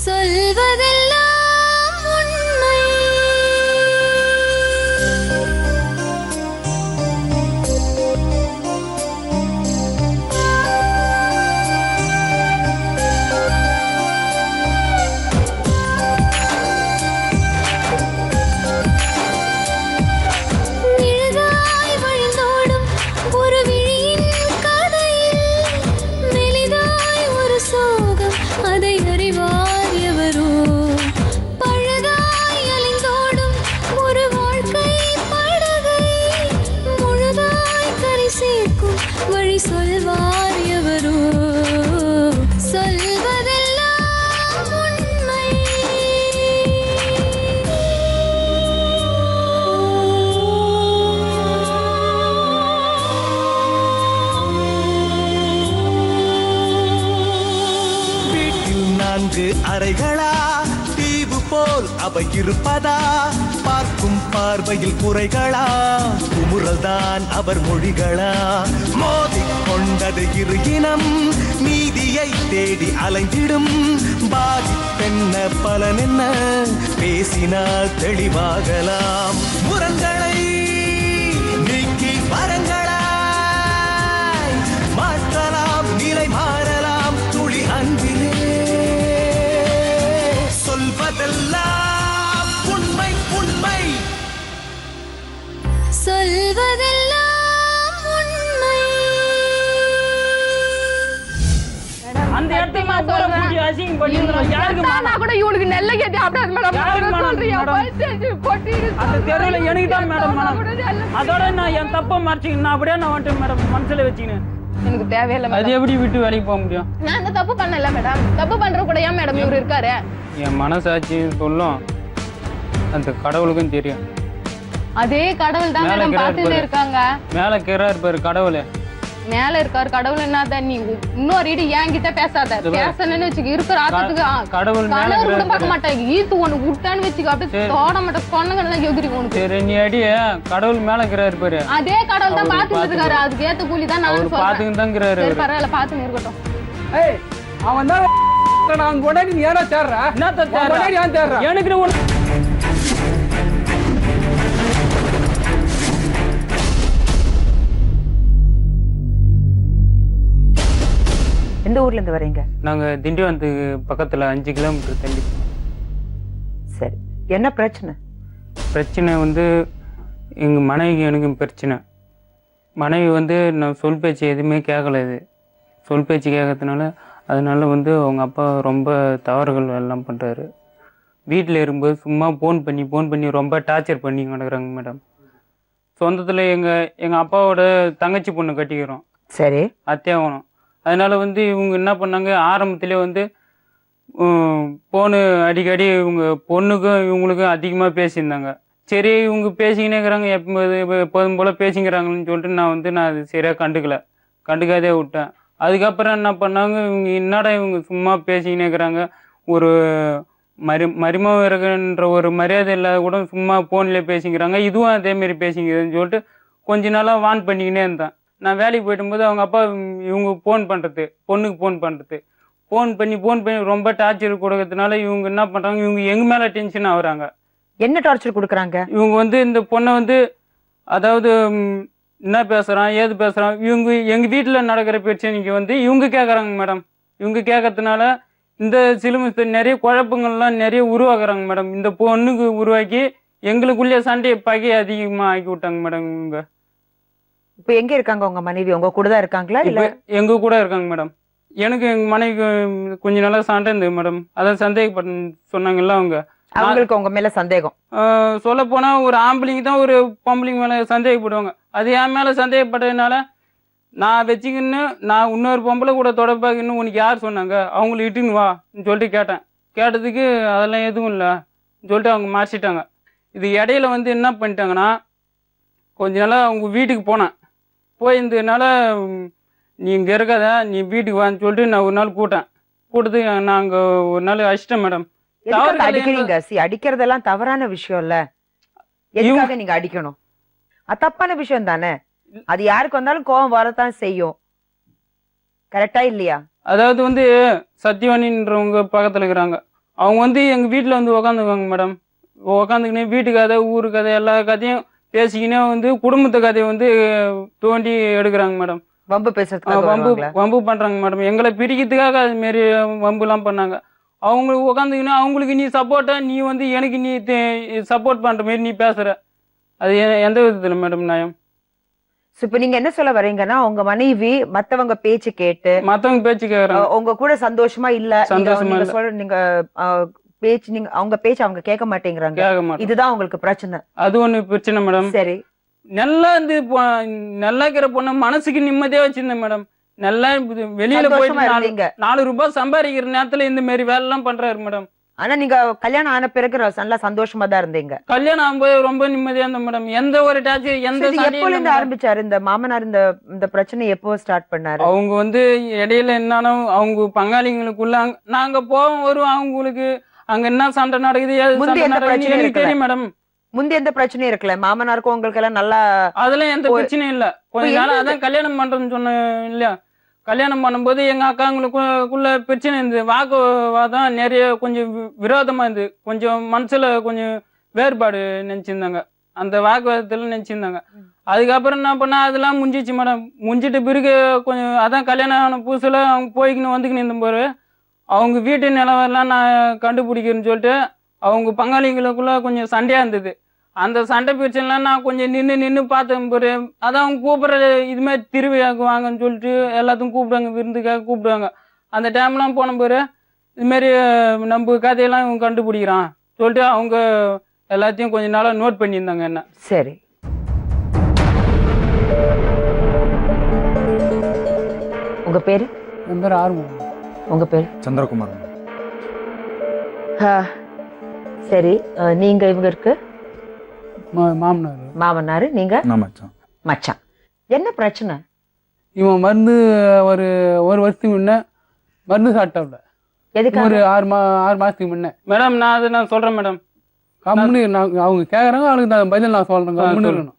சொல்வதெல்லாம் உண்மை. நிழலாய் வழிந்தோடும் ஒரு விழியின் கதையில் மெலிதாய் ஒரு சோகம், அதை அறிவார் எவரோ. பழுதாய் அலைந்தோடும் ஒரு வாழ்க்கை படகை முழுதாய் கரை சேர்க்கும் வழி சொல்வார் எவரோ. சொல்வதெல்லாம் உண்மை. வீட்டில் 4 அறைகளா, தீவு போல் அவை இருப்பதா? பார்க்கும் பார்வையில் குறைகளா, குமுறல்தான் அவர் மொழிகளா? மோதிக் கொண்டது இரு இனம், நீதியை தேடி அலைந்திடும். பாதிப்பென்ன பலன் என்ன, பேசினால் தெளிவாகலாம். முரண்களை நீக்கி வரங்களாய் மாற்றலாம், நிலை மாறலாம் துளி அன்பிலே. சொல்வதெல்லாம் உண்மை உண்மை. சொல்வதெல்லாம் உண்மை. அந்த இடத்துக்கு நான் போற பூட்டி அசிங்கம் பண்ணிருந்தேன். யாருக்கு நான் கூட இவனுக்கு நெல்ல கேட்டி அப்படியே மேடம் சொல்றியா பைசேஜ் கொட்டிடு. அந்த தெருவுல எனக்கு தான் மேடம் மனம். அதோட நான் என் தப்ப மறைச்சிங்க நான் அப்படியே நான் வந்துட்டேன் மேடம் மனசுல வச்சுக்கினேன். எனக்கு தேவையில்லை அது எப்படி விட்டு வேலைக்கு போக முடியும்? நான் அந்த தப்பு பண்ணல மேடம். தப்பு பண்ற கூட ஏன் மேடம் இவரு இருக்காரு? என் மனசாட்சி சொல்லும், அந்த கடவுளுக்கும் தெரியும். அதே கடவுள் தான் மேடம் பார்த்துட்டே இருக்காங்க. மேல கீழே இருப்பாரு கடவுளே. மேல இருக்காரு கடவுள். என்னதான் நீ இன்னொரு இடி என்கிட்ட பேசாத. பேசணும்னு வச்சுக்க இருக்கிற ஆத்தத்துக்கு கடவுள் மேல கூட பார்க்க மாட்டாங்க. ஈத்து ஒண்ணு விட்டான்னு வச்சுக்க அப்படியே தோட மாட்டேன். சொன்னங்கெல்லாம் எதிரி உனக்கு. சரி நீ அடிய கடவுள் மேல கீழே இருப்பாரு. அதே கடவுள் தான் பாத்துட்டு இருக்காரு. அதுக்கு ஏத்த கூலி தான் நான் சொல்றேன். பாத்துக்கிட்டு தான் இருக்கிறாரு. சரி பரவாயில்ல பாத்துன்னு இருக்கட்டும். ஏய் அவன் தான் நான் கொண்டாடி நீ ஏடா தேடுற? என்னத்த தேடுற? கொண்டாடி ஏன் தேடுற? எனக்கு எந்த ஊர்ல இருந்து வரீங்க? நாங்க திண்டிவனத்துக்கு பக்கத்துல 5 கிலோமீட்டர் தள்ளி. சரி, என்ன பிரச்சனை? பிரச்சனை வந்து எங்க மனைவிக்கு எனக்கும் பிரச்சனை. மனைவி வந்து நான் சொல் பேச்சு எதுவுமே கேட்கல. இது சொல் பேச்சு கேட்கறதுனால அதனால வந்து அவங்க அப்பா ரொம்ப தவறுகள் எல்லாம் பண்ணுறாரு. வீட்டில் இருக்கும்போது சும்மா ஃபோன் பண்ணி ரொம்ப டார்ச்சர் பண்ணி கிடக்குறாங்க மேடம். சொந்தத்தில் எங்கள் அப்பாவோட தங்கச்சி பொண்ணு கட்டிக்கிறோம். சரி, அத்தியாவனம். அதனால வந்து இவங்க என்ன பண்ணாங்க, ஆரம்பத்திலே வந்து ஃபோனு அடிக்கடி இவங்க பொண்ணுக்கும் இவங்களுக்கும் அதிகமாக பேசியிருந்தாங்க. சரி இவங்க பேசிக்கினே இருக்கிறாங்க, எப்போதும் போல் பேசிக்கிறாங்கன்னு சொல்லிட்டு நான் அது சரியாக கண்டுக்காதே விட்டேன். அதுக்கப்புறம் என்ன பண்ணாங்க, இவங்க என்னடா இவங்க சும்மா பேசிக்கினே இருக்கிறாங்க, ஒரு மருமகம் இருக்குன்ற ஒரு மரியாதை இல்லாத கூட சும்மா ஃபோன்லேயே பேசிக்கிறாங்க, இதுவும் அதேமாரி பேசிக்கிறதுன்னு சொல்லிட்டு கொஞ்ச நாளாக வான் பண்ணிக்கினே இருந்தேன். நான் வேலைக்கு போயிட்டும்போது அவங்க அப்பா இவங்க பொண்ணுக்கு ஃபோன் பண்ணுறது ஃபோன் பண்ணி ரொம்ப டார்ச்சர் கொடுக்கறதுனால இவங்க என்ன பண்ணுறாங்க, இவங்க எங்கள் மேலே டென்ஷன் ஆகுறாங்க. என்ன டார்ச்சர் கொடுக்குறாங்க? இவங்க வந்து இந்த பொண்ணை வந்து அதாவது என்ன பேசுகிறான் ஏது பேசுகிறான், இவங்க எங்கள் வீட்டில் நடக்கிற பிரச்சனைக்கு வந்து இவங்க கேட்குறாங்க மேடம். இவங்க கேட்கறதுனால இந்த சிலுமத்தை நிறைய குழப்பங்கள்லாம் நிறைய உருவாக்குறாங்க மேடம். இந்த பொண்ணுக்கு உருவாக்கி எங்களுக்குள்ளே சண்டையை பகையை அதிகமாக ஆக்கி விட்டாங்க மேடம். இவங்க இப்போ எங்க இருக்காங்க உங்க மனைவி? உங்க கூட தான் இருக்காங்களா இல்ல? எங்க கூட இருக்காங்க மேடம். எனக்கு எங்க மனைவிக்கு கொஞ்ச நாளா சண்டை இருந்தது மேடம். அதான் சந்தேகப்பட்டு சொன்னாங்கல்ல அவங்களுக்கு உங்க மேல சந்தேகம். சொல்ல போனா ஒரு ஆம்பளைங்க தான் ஒரு பொம்பளைங்க மேல சந்தேகப்படுவாங்க. அது என் மேல சந்தேகப்பட்டதுனால நான் வச்சுக்கின்னு நான் இன்னொரு பொம்பளை கூட தொடர்பாகின்னு உனக்கு யார் சொன்னாங்க, அவங்கள இட்டுன்னு வான்னு சொல்லிட்டு கேட்டதுக்கு அதெல்லாம் எதுவும் இல்லை சொல்லிட்டு அவங்க மாறிச்சிட்டாங்க. இது இடையில வந்து என்ன பண்ணிட்டாங்கன்னா, கொஞ்ச நாளாக அவங்க வீட்டுக்கு போனேன். போயிருந்ததுனால நீ இங்கே இருக்காத, நீ வீட்டுக்கு வான்னு சொல்லிட்டு நான் ஒரு நாள் கூட்டத்துக்கு நான் அங்கே ஒரு நாள் அடிச்சிட்டேன் மேடம். அடிக்கிறீங்க? அடிக்கிறதெல்லாம் தவறான விஷயம் இல்ல, எதுக்காக நீங்க அடிக்கணும்? அது தப்பான விஷயம் தானே. அது யாருக்கு வந்தாலும் கோபம் வரத்தான் செய்யும், கரெக்டா இல்லையா? அதாவது வந்து சத்யவாணின்றவங்க பக்கத்துல இருக்கிறாங்க, அவங்க வந்து எங்கள் வீட்டில் வந்து உக்காந்துக்குவாங்க மேடம். உக்காந்துக்கினே வீட்டு கதை ஊரு கதை எல்லா கதையும் பேசிக்கினே வந்து குடும்பத்து கதையை வந்து தோண்டி எடுக்கிறாங்க மேடம். வம்பு பேசுறதுக்காக வம்பு வருவாங்களா? வம்பு பண்ணுறாங்க மேடம். எங்களை பிரிக்கிறதுக்காக அதுமாரி வம்புலாம் பண்ணாங்க. அவங்களுக்கு உக்காந்துக்கினா அவங்களுக்கு நீ சப்போர்ட்டா நீ வந்து எனக்கு நீ சப்போர்ட் பண்ணுற மாரி நீ பேசுகிற, அது எந்த விதத்தில் மேடம் நியாயம்? இப்ப நீங்க என்ன சொல்ல வரீங்கன்னா உங்க மனைவி மத்தவங்க பேச்சு கேட்டு மற்றவங்க பேச்சு கேட்குறாங்க. உங்க கூட சந்தோஷமா இல்ல, சந்தோஷமா நீங்க இல்ல. சொல்ற நீங்க பேச்சு நீங்க அவங்க பேச்சு அவங்க கேட்க மாட்டேங்கிறாங்க, கேட்க மாட்டேன். இதுதான் உங்களுக்கு பிரச்சனை. அது ஒன்று பிரச்சனை மேடம். சரி, நல்லா இருந்து நல்லா இருக்கிற பொண்ணு மனசுக்கு நிம்மதியா வச்சிருந்தேன் மேடம். நல்லா வெளியில சந்தோஷமா போயிட்டு இருந்தீங்க. 4 ரூபாய் சம்பாதிக்கிற நேரத்துல இந்த மாதிரி வேலை எல்லாம் பண்றாரு மேடம். ஆனா நீங்க கல்யாணம் ஆன பிறகு நல்லா சந்தோஷமா தான் இருந்தீங்க. கல்யாணம் ஆகும்போது ரொம்ப நிம்மதியா இருந்தேன் மேடம். எந்த ஒரு டார்ச்சர் எந்த இது எப்போல இருந்து ஆரம்பிச்சாரு இந்த மாமனார் இந்த பிரச்சனை எப்போ ஸ்டார்ட் பண்ணாரு? அவங்க வந்து இடையில என்னன்னா அவங்க பங்காளிங்களுக்குள்ள நாங்க போவோம் வரும், அவங்களுக்கு அங்க என்ன சண்டை நடக்குது ஏது முந்தி சண்டை எந்த நடக்குது பிரச்சனையும் எனக்கு இருக்கல. தெரியும் மேடம். முந்தி எந்த பிரச்சனையும் இருக்கல, மாமனாருக்கும் உங்களுக்கு எல்லாம் நல்லா அதெல்லாம் எந்த பிரச்சனையும் இல்ல. கொஞ்ச நாள் அதான் கல்யாணம் பண்றேன்னு சொன்னேன் இல்லையா. கல்யாணம் பண்ணும்போது எங்க அக்காங்களுக்குள்ள பிரச்சனை இருந்தது, வாக்குவாதம் நிறைய, கொஞ்சம் விரோதமா இருந்தது, கொஞ்சம் மனசுல கொஞ்சம் வேறுபாடு நினைச்சிருந்தாங்க, அந்த வாக்குவாதத்துல நினைச்சிருந்தாங்க. அதுக்கப்புறம் என்ன பண்ணா அதெல்லாம் முடிஞ்சிச்சு மேடம். முடிஞ்சிட்டு பிறகு கொஞ்சம் அதான் கல்யாணம் ஆன புதுசுல அவங்க போய்க்கின்னு வந்துக்கின்னு இருந்த போது அவங்க வீட்டு நிலவெல்லாம் நான் கண்டுபிடிக்கிறேன்னு சொல்லிட்டு அவங்க பங்காளிங்களுக்குள்ள கொஞ்சம் சண்டையா இருந்தது. அந்த சண்டை பிரச்சனைலாம் நான் கொஞ்சம் நின்று பார்த்தேன் போது அதான் அவங்க கூப்பிட்ற இதுமாதிரி திருவிழாக்கு வாங்கன்னு சொல்லிட்டு எல்லாத்தையும் கூப்பிடுவாங்க, விருந்துக்காக கூப்பிடுவாங்க. அந்த டைம்லாம் போன போது இதுமாரி நம்ம கதையெல்லாம் இவங்க கண்டுபிடிக்கிறான் சொல்லிட்டு அவங்க எல்லாத்தையும் கொஞ்ச நாளாக நோட் பண்ணியிருந்தாங்க என்ன. சரி, உங்க பேரு? என் பேர் ஆர்வம். உங்க பேரு? சந்திரகுமார். சரி, நீங்க இவங்களுக்கு மாமனார். மாமனாரு, நீங்க நான் மச்சான். மச்சான். என்ன பிரச்சனை? இவன் மருந்து ஒரு வருஷத்துக்கு முன்ன மருந்து சாப்பிட்டாப்ல. எதுக்காக? ஒரு 6 மாசத்துக்கு முன்ன. மேடம் நான் சொல்றேன் மேடம். கம்முனு அவங்க கேட்குறாங்க, அவளுக்கு நான் பதில் நான் சொல்றேன். கம்முனு இருக்கணும்.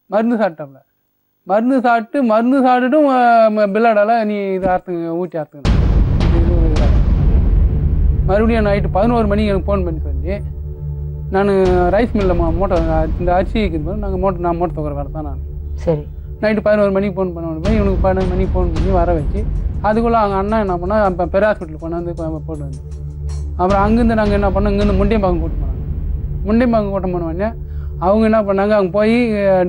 மருந்து சாப்பிட்டாப்ல. மருந்து சாப்பிட்டுட்டும் பில்லாடால நீ இது ஊற்றி அறுத்துக்கணும். மறுபடியும் நைட்டு 11 மணிக்கு எனக்கு ஃபோன் பண்ணி சொல்லி நான் ரைஸ் மில்லில் மூட்டை இந்த அரிசி வைக்கும்போது நான் மூட்டை தூக்குற வேலை தான் நான். சரி, நைட்டு 11 மணிக்கு ஃபோன் பண்ண இவனுக்கு 12 மணிக்கு ஃபோன் பண்ணி வர வச்சு அதுக்குள்ளே அவங்க அண்ணா என்ன பண்ணால் இப்போ பெரிய ஹாஸ்பிட்டலுக்கு கொண்டாந்து போட்டு வந்து அப்புறம் அங்கேருந்து நாங்கள் என்ன பண்ணோம், இங்கேருந்து முண்டியம்பாக்கம் கூட்டு போனாங்க. முண்டியம்பாக்கம் கூட்டம் பண்ணுவாங்க. அவங்க என்ன பண்ணாங்க, அவங்க போய்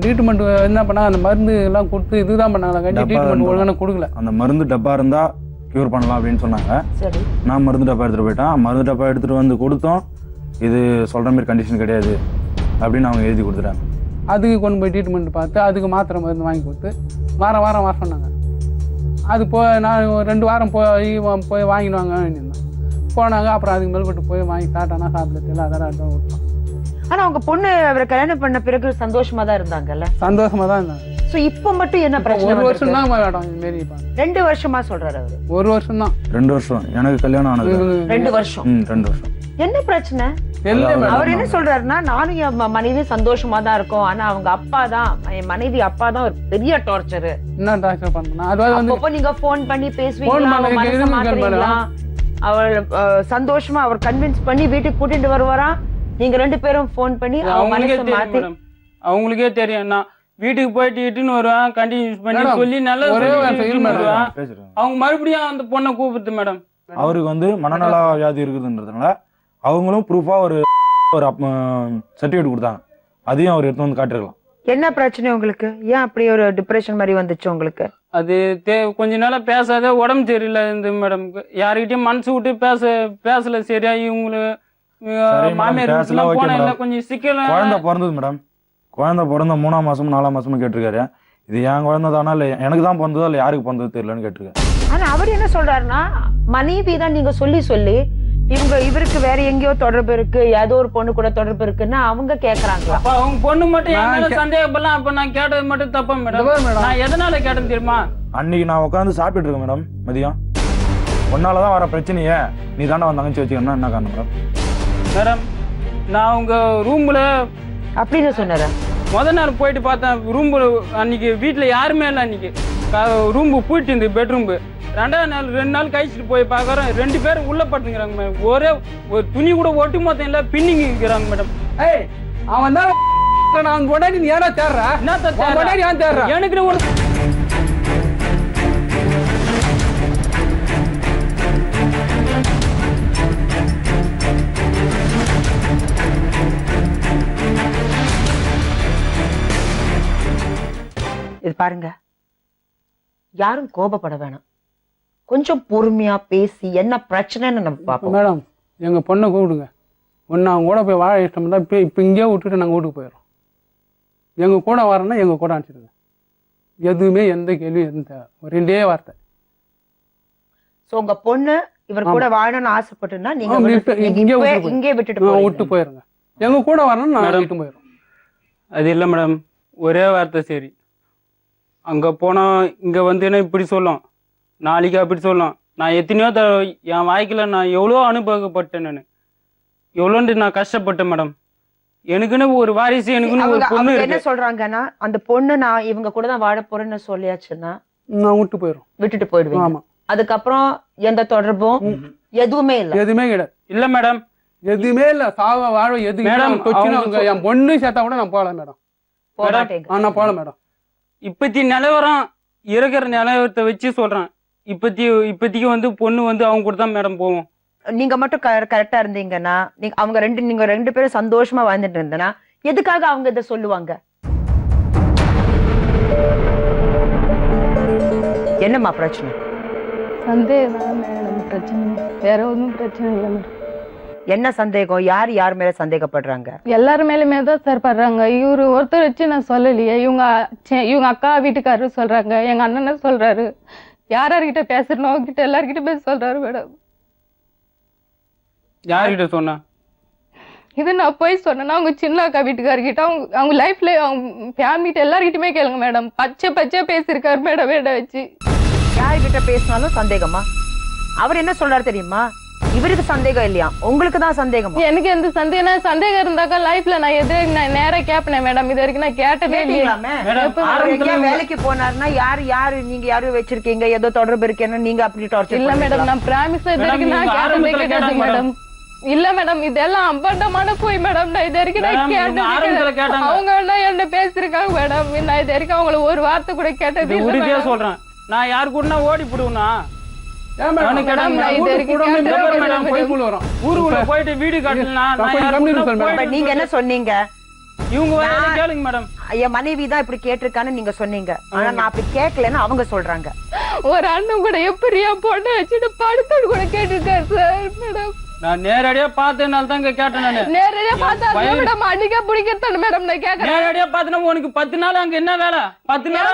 ட்ரீட்மெண்ட் என்ன பண்ணாங்க, அந்த மருந்து எல்லாம் கொடுத்து இதுதான் பண்ணாங்களா கண்டி ட்ரீட்மெண்ட் ஒழுங்கான கொடுக்கல. அந்த மருந்து டப்பா இருந்தால் க்யூர் பண்ணலாம் அப்படின்னு சொன்னாங்க. சரி, நான் மருந்து டப்பா எடுத்துகிட்டு போயிட்டேன். மருந்து டப்பா எடுத்துகிட்டு வந்து கொடுத்தோம், இது சொல்கிற மாதிரி கண்டிஷன் கிடையாது அப்படின்னு அவங்க எழுதி கொடுத்துட்டாங்க. அதுக்கு கொண்டு போய் ட்ரீட்மெண்ட் பார்த்து அதுக்கு மாத்திரை மருந்து வாங்கி கொடுத்து வாரம் வர சொன்னாங்க. அது நான் 2 வாரம் போய் வாங்கிடுவாங்க வேண்டியிருந்தேன். போனாங்க. அப்புறம் அதுக்கு மேல்பட்டு போய் வாங்கி சாப்பிட்டானா சாப்பிடல அதெல்லாம் விட்டோம். ஆனா அவங்க பொண்ணு அவரை கல்யாணம் பண்ண பிறகு சந்தோஷமா தான் இருந்தாங்கல்ல? சந்தோஷமா தான் இருந்தாங்க. சோ இப்ப மட்டும் என்ன பிரச்சனை? 1 வருஷம் தான் மேடம் இது மாரி. 2 வருஷமா சொல்றாரு அவரு. 1 வருஷம் தான். 2 வருஷம் எனக்கு கல்யாணம் ஆனது. 2 வருஷம். 2 வருஷம். என்ன பிரச்சனை? அவர் என்ன சொல்றாருன்னா, நானும் என் மனைவி சந்தோஷமா தான் இருக்கோம், ஆனா அவங்க அப்பா தான், என் மனைவி அப்பா தான் ஒரு பெரிய டார்ச்சர். என்ன டார்ச்சர் பண்ணா? அதாவது வந்து அப்போ நீங்க ஃபோன் பண்ணி பேசுவீங்களா, அவ மனச மாத்துறீங்களா, அவள் சந்தோஷமா அவர் கன்வின்ஸ் பண்ணி வீட்டுக்கு கூட்டிட்டு வருவாரா, நீங்க 2 பேரும் ஃபோன் பண்ணி அவங்களுக்கே தெரியும். அவங்களுக்கே தெரியும். நான் வீட்டுக்கு போயிட்டு இட்டுன்னு வருவேன், கண்டினியூஸ் பண்ணி சொல்லி நல்லா அவங்க மறுபடியும் அந்த பொண்ணை கூப்பிடுது மேடம். அவருக்கு வந்து மனநல வியாதி இருக்குதுன்றதுனால அவங்களும் ப்ரூஃபா ஒரு சர்டிஃபிகேட் கொடுத்தாங்க. அதையும் அவர் எடுத்து வந்து காட்டிருக்கலாம். என்ன பிரச்சனை உங்களுக்கு? ஏன் அப்படி ஒரு டிப்ரெஷன் மாதிரி வந்துச்சு உங்களுக்கு? அது கொஞ்ச நாளா பேசாத உடம்பு சரியில்லை இந்த மேடம். யாருக்கிட்டையும் மனசு விட்டு பேசல சரியா. இவங்களுக்கு மாமியார் போன இல்லை கொஞ்சம் சிக்கல. குழந்தை பிறந்தது மேடம். குழந்தை பிறந்த 3ஆம் மாசமும் 4ஆம் மாசமும் கேட்டிருக்காரு. இது என் குழந்தை தானா இல்லை எனக்கு தான் பிறந்ததோ இல்லை யாருக்கு பிறந்தது தெரியலன்னு கேட்டிருக்காரு. ஆனா அவர் என்ன சொல்றாருன்னா, மனைவி தான் நீங்க சொல்லி இவருக்கு வேற எங்கேயோ தொடர்பு இருக்கு, ஏதோ ஒரு பொண்ணு கூட தொடர்பு இருக்குன்னு அவங்க கேக்குறாங்க. அப்ப அவங்க பொண்ணு மட்டும் சந்தேகப்படலாம். அப்ப நான் கேட்டது மட்டும் தப்பா மேடம்? நான் எதனால கேட்டேன்னு தெரியுமா? அன்னைக்கு நான் உட்காந்து சாப்பிட்டு இருக்கேன் மேடம். மதியம் ஒன்னாலதான் வர பிரச்சனையே நீ தானே வந்து தங்கச்சி வச்சுக்கணும்னா என்ன காரணம் மேடம்? மேடம் நான் உங்க ரூம்ல அப்படின்னு சொன்னாரு. முதல் நாள் போயிட்டு பார்த்தேன் ரூம். அன்னைக்கு வீட்டுல யாருமே இல்லை. அன்னைக்கு ரூம் பூட்டி இருந்து பெட்ரூம் 2ஆவது நாள் 2 நாள் கழிச்சுட்டு போய் பார்க்குறோம் 2 பேரும் உள்ள படுத்துக்கிறாங்க மேடம். ஒரே ஒரு துணி கூட ஒட்டு மொத்தம் இல்லை, பின்னிங்க இருக்கிறாங்க மேடம். ஏய் அவன் தான் நான் உடனே நீ ஏன்னா தேடுற உடனே ஏன் தேடுற எனக்கு ஒரு இது பாருங்க, யாரும் கோபப்பட வேணாம். கொஞ்சம் பொறுமையா பேசி என்ன பிரச்சனைன்னு நம்ம பார்ப்போம். மேடம் எங்க பொண்ணை கூப்பிடுங்க. ஒன்று அவங்க கூட போய் வாழ இஷ்டம் தான். இப்போ இங்கேயே விட்டுட்டு நாங்கள் வீட்டுக்கு போயிடுறோம். எங்க கூட வரேன்னா எங்க கூட அனுப்பிச்சிடுங்க. எதுவுமே எந்த கேள்வியும் எந்த ஒரு 2 வார்த்தை. சோ உங்க பொண்ணு இவர் கூட வாழணும்னு ஆசைப்பட்டுன்னா நீங்க இங்கே விட்டுட்டு விட்டு போயிருங்க. எங்க கூட வரணும்னு நான் விட்டு போயிடும். அது இல்லை மேடம், ஒரே வார்த்தை சரி. அங்கே போனால் இங்கே வந்து இப்படி சொல்லும், நாளைக்கு அப்படி சொல்லும். நான் எத்தனையோ என் வாழ்க்கையில் நான் எவ்வளோ அனுபவப்பட்டேன். நான் எவ்வளோன்ட்டு நான் கஷ்டப்பட்டேன் மேடம். எனக்குன்னு ஒரு வாரிசு, எனக்குன்னு ஒரு பொண்ணு என்ன சொல்றாங்கன்னா அந்த பொண்ணு நான் இவங்க கூட தான் வாழ போறேன்னு சொல்லியாச்சுன்னா நான் விட்டுட்டு போயிடுவேன். ஆமா, அதுக்கப்புறம் எந்த தொடர்பும் எதுவுமே இல்ல. எதுவுமே கிடையாது. இல்ல மேடம், எதுவுமே இல்ல. சாவ வாழ எது மேடம். என் பொண்ணு சேர்த்தா கூட நான் போகல மேடம். நான் போகல மேடம். இப்பத்தி நிலவரம் இருக்கிற நிலவரத்தை வச்சு சொல்றேன். இப்பத்திக்கு வந்து பொண்ணு வந்து அவங்க கூட தான் மேடம் போவோம். நீங்க மட்டும் கரெக்டா இருந்தீங்கன்னா நீங்க ரெண்டு பேரும் சந்தோஷமா வாழ்ந்துட்டு இருந்தனா எதுக்காக அவங்க இதை சொல்லுவாங்க? என்னம்மா பிரச்சனை? சந்தேகம் மேடம், பிரச்சனை வேற ஒன்றும் பிரச்சனை இல்லை மேடம். என்ன சந்தேகம்? யார் மேல சந்தேகப்படுறாங்க? எல்லாரு மேலுமே தான் சார் படுறாங்க. இவரு ஒருத்தர் வச்சு நான் சொல்லலையே. இவங்க அக்கா வீட்டுக்காரரு சொல்றாங்க, எங்க அண்ணனை சொல்றாரு, யார்கிட்ட பேசுறோம் அவங்ககிட்ட எல்லார்கிட்ட பேச சொல்றாரு மேடம். யார்கிட்ட சொன்னா? இது நான் போய் சொன்னேன்னா அவங்க சின்ன அக்கா வீட்டுக்காரர்கிட்ட, அவங்க லைஃப்ல அவங்க ஃபேமிலிட்ட எல்லார்கிட்டயுமே கேளுங்க மேடம். பச்சை பேசியிருக்காரு மேடம் வேட வச்சு. யார்கிட்ட பேசினாலும் சந்தேகமா? அவர் என்ன சொல்றாரு தெரியுமா? இவருக்கு சந்தேகம் இல்லையா, உங்களுக்கு தான் சந்தேகம். எனக்கு எந்த சந்தேகம் இருந்தாக்கா லைஃப்ல நான் நேரா கேப்பேன் மேடம். இது வரைக்கும் நான் கேட்டதே இல்லையா. வேலைக்கு போனாருன்னா யாரு நீங்க யாரும் வச்சிருக்கீங்க, ஏதோ தொடர்பு இருக்கேன்னு நீங்க அப்படி டார்ச்சர் இல்ல மேடம். நான் பிராமிஸ் இது வரைக்கும் நான் கேட்டதே கிடையாது மேடம். இல்ல மேடம், இதெல்லாம் அபண்டமான போய் மேடம். நான் இது வரைக்கும் நான் கேட்டது அவங்க என்ன பேசிருக்காங்க மேடம். நான் இது வரைக்கும் அவங்கள ஒரு வார்த்தை கூட கேட்டது உறுதியா சொல்றேன். நான் யாரு கூட ஓடி போடுவேனா? போயிட்டு வீடு காட்டலாம். நீங்க என்ன சொன்னீங்க? இவங்க கேளுங்க மேடம், என் மனைவி தான் இப்படி கேட்டிருக்கான்னு நீங்க சொன்னீங்க. ஆனா நான் அப்படி கேட்கலன்னு அவங்க சொல்றாங்க. ஒரு அண்ணன் கூட எப்படியா பொண்ணு வச்சுட்டு படுத்தது கூட கேட்டுருக்காரு சார் மேடம். நான் நேரடியா பார்த்தேனால தான் கேட்டேன். நானு நேரடியா பார்த்தா மேடம் அடிக்க பிடிக்கத்தானே மேடம் நான் கேக்குறேன். நேரடியா பார்த்தனா உனக்கு 10 நாள் அங்க என்ன வேலை? 10 நாள்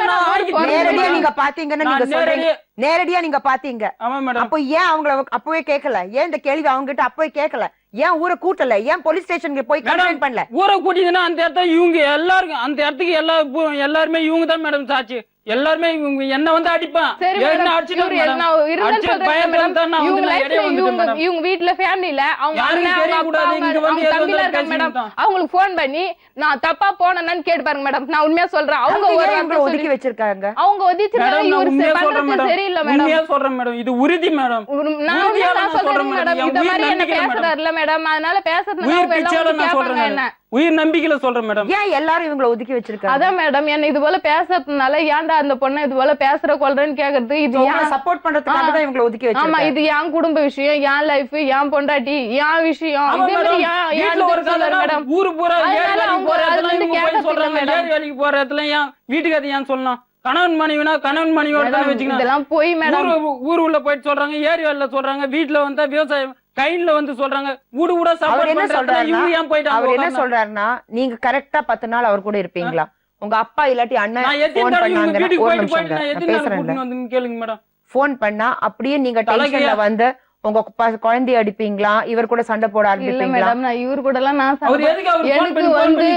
நேரடியா நீங்க பாத்தீங்கன்னு நீங்க சொல்றீங்க. நேரடியா நீங்க பாத்தீங்க. ஆமா மேடம். அப்போ ஏன் அவங்கள அப்பவே கேட்கல? ஏன் இந்த கேள்வி அவங்க கிட்ட அப்பவே கேட்கல? ஏன் ஊரை கூட்டல? ஏன் போலீஸ் ஸ்டேஷனுக்கு போய் கம்ப்ளைண்ட் பண்ணல? ஊரை கூட்டிங்கன்னா அந்த இடத்துல இவங்க எல்லாருக்கும் அந்த இடத்துக்கு எல்லாருமே இவங்க தான் மேடம் சாட்சி. எல்லாருமே இவங்க என்ன வந்து அடிப்பான். இவங்க வீட்டுல ஃபேமிலில அவங்களுக்கு போன் பண்ணி நான் தப்பா போனேன்னு கேட்டு பாருங்க மேடம். நான் உண்மையா சொல்றேன். அவங்க ஒதுக்கி வச்சிருக்காங்க. அவங்க ஒதுக்கி சரியில்லை மேடம். சொல்றேன் மேடம், இது உறுதி மேடம். நான் சொல்றேன் மேடம், இந்த மாதிரி என்ன பேசுறாருல மேடம், அதனால பேசுறது என்ன உயிர் நம்பிக்கையில சொல்றேன் மேடம். ஏன் எல்லாரும் இவங்களை ஒதுக்கி வச்சிருக்காங்க? அதான் மேடம், என்ன இது போல பேசுறதுனால ஏன்டா அந்த பொண்ணை இது போல பேசுற கொள்றேன்னு கேக்குறது. இது சப்போர்ட் பண்றதுக்காக தான் இவங்களை ஒதுக்கி வச்சிருக்காங்க. ஆமா, இது என் குடும்ப விஷயம், என் லைஃப், என் பொண்டாட்டி, என் விஷயம். இதே மாதிரி மேடம் ஊரு பூரா சொல்றாங்க. வேலைக்கு போற இடத்துல ஏன் வீட்டுக்கு அது ஏன் சொல்லணும்? கணவன் மனைவினா கணவன் மனைவியோட தான் வச்சுக்கணும். இதெல்லாம் போய் மேடம் ஊர் உள்ள போயிட்டு சொல்றாங்க, ஏரி வேலையில சொல்றாங்க, வீட்டுல வந்தா விவசாயம் கையில வந்து சொல்றாங்க. ஊடு கூட அவர் என்ன சொல்றாருன்னா, நீங்க கரெக்டா 10 நாள் அவர் கூட இருப்பீங்களா? உங்க அப்பா இல்லாட்டி அண்ணன் போன் பண்ணா அப்படியே நீங்க டென்ஷன்ல வந்து உங்க குழந்தைய அடிப்பீங்களா? இவர் கூட சண்டை போட ஆரம்பிப்பீங்களா? இவரு கூட எல்லாம் எனக்கு வந்து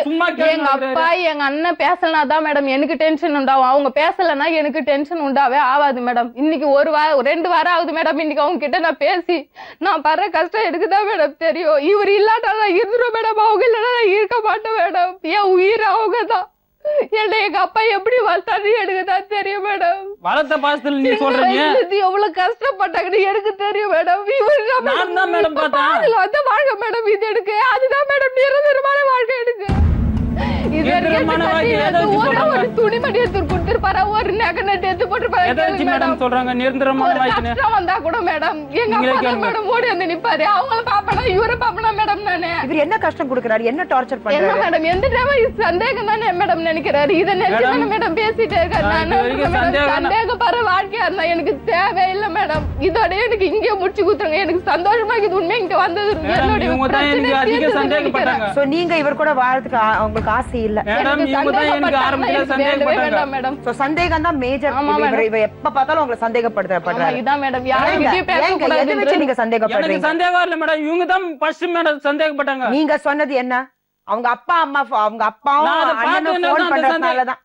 எங்க அப்பா எங்க அண்ணன் பேசலனாதான் மேடம் எனக்கு டென்ஷன் உண்டாகும். அவங்க பேசலன்னா எனக்கு டென்ஷன் உண்டாவே ஆகாது மேடம். இன்னைக்கு 2 வாரம் ஆகுது மேடம். இன்னைக்கு அவங்க கிட்ட நான் பேசி நான் படுற கஷ்டம் எனக்குதான் மேடம் தெரியும். இவர் இல்லாட்டா நான் இருந்துரும் மேடம். அவங்க இல்லைன்னா நான் இருக்க மாட்டேன் மேடம். என் உயிர் அவங்க தான். என்ன எங்க அப்பா எப்படி வளர்த்தாரு எனக்கு தான் தெரியும் மேடம். வளர்த்த பாசத்துல நீ சொல்றீங்க எவ்வளவு கஷ்டப்பட்டாங்கன்னு எனக்கு தெரியும் மேடம். நான் தான் மேடம் பார்த்தேன். அதுல வந்து வாழ்க்கை மேடம் இது எனக்கு. அதுதான் மேடம் நிரந்தரமான வாழ்க்கை எனக்கு. இது ஒரு துணிமணி எடுத்து கொடுத்திருப்பாரா, ஒரு நகை நட்டு எடுத்து போட்டுருப்பாரு மேடம் சொல்றாங்க நிரந்தரமான வாழ்க்கை. கஷ்டம் வந்தா கூட மேடம் எங்க அப்பா மேடம் ஓடி வந்து நிப்பாரு. அவங்கள பாப்பனா இவரை பாப்பனா மேடம் நானு. இவர் என்ன கஷ்டம் கொடுக்கறாரு, என்ன டார்ச்சர் பண்றாரு? என்ன மேடம் எந்த டைம் சந்தேகம் தானே மேடம் நினைக்கிறாரு. இத நினைச்சு மேடம் பேசிட்டே இருக்காரு. சந்தேகப்படுற வாழ்க்கையா இருந்தா எனக்கு தேவையில்லை மேடம். இதோட எனக்கு இங்கே முடிச்சு குத்துருங்க. எனக்கு சந்தோஷமா இது உண்மை இங்க வந்தது என்னுடைய. சோ நீங்க இவர் கூட வாழறதுக்கு உங்களுக்கு ஆசை இல்ல மேடம். சோ சந்தேகம் தான் மேஜர். இவ எப்ப பார்த்தாலும் உங்களை சந்தேகப்படுறாரு. இதான் மேடம் யாரையும் பேசக்கூடாது. எதை வச்சு நீங்க சந்தேகப்படுறீங்க? சந்தேகம் இல்ல மேடம், இவங்க தான் ஃபர்ஸ்ட் மேடம் சந்தேகப்பட்டாங்க. நீங்க சொன்னது என்ன? அவங்க அப்பா அம்மா அவங்க அப்பாவும் அண்ணனும் ஃபோன் பண்றதுனால தான்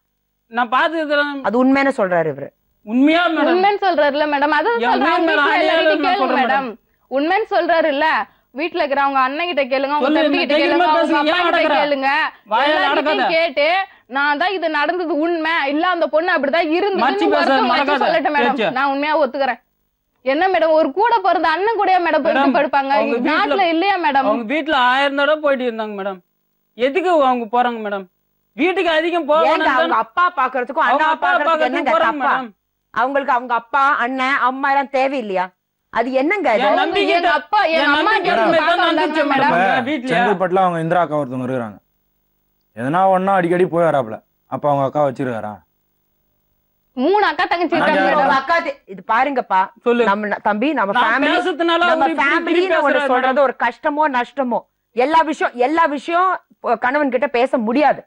நான் பார்த்தது. அது உண்மைன்னு சொல்றாரு இவரு. உண்மையா மேடம்? உண்மைன்னு சொல்றாருல்ல மேடம். அதான் சொல்றாங்க மேடம். உண்மைன்னு சொல்றாரு இல்ல. வீட்டுல இருக்கிறவங்க அண்ணன் கிட்ட கேளுங்க, உங்க தம்பி கிட்ட கேளுங்க, அவங்க அப்பா கிட்ட கேளுங்க. எல்லாத்தையும் கேட்டு நான் தான் இது நடந்தது உண்மை இல்ல, அந்த பொண்ணு அப்படிதான் இருந்துச்சு சொல்லட்டும் மேடம். நான் உண்மையா ஒத்துக்கிறேன். என்ன மேடம் ஒரு கூட பிறந்த அண்ணன் கூட மேடம் போயிட்டு படுப்பாங்க நாட்டுல இல்லையா மேடம்? அவங்க வீட்டுல 1000 தடவை போயிட்டு இருந்தாங்க மேடம். எதுக்கு அவங்க போறாங்க மேடம்? வீட்டுக்கு அதிகம் போவாங்க. அவங்க அப்பா பாக்குறதுக்கும் அண்ணா பாக்குறதுக்கும் என்னங்க தப்பா? அவங்களுக்கு அவங்க அப்பா அண்ணன் அம்மா எல்லாம் தேவையில்லையா? அது என்னங்க? செங்கல்பட்டுல அவங்க இந்திரா அக்கா ஒருத்தவங்க இருக்கிறாங்க. எதனா ஒன்னா அடிக்கடி போய் வராப்ல. அப்ப அவங்க அக்கா வச்சிருக்காரா? 3 அக்கா தங்கச்சி அக்கா. இது பாருங்கப்பா, நம்ம தம்பி நம்ம ஃபேமிலி சொல்றது ஒரு கஷ்டமோ நஷ்டமோ எல்லா விஷயம் கணவன் கிட்ட பேச முடியாது.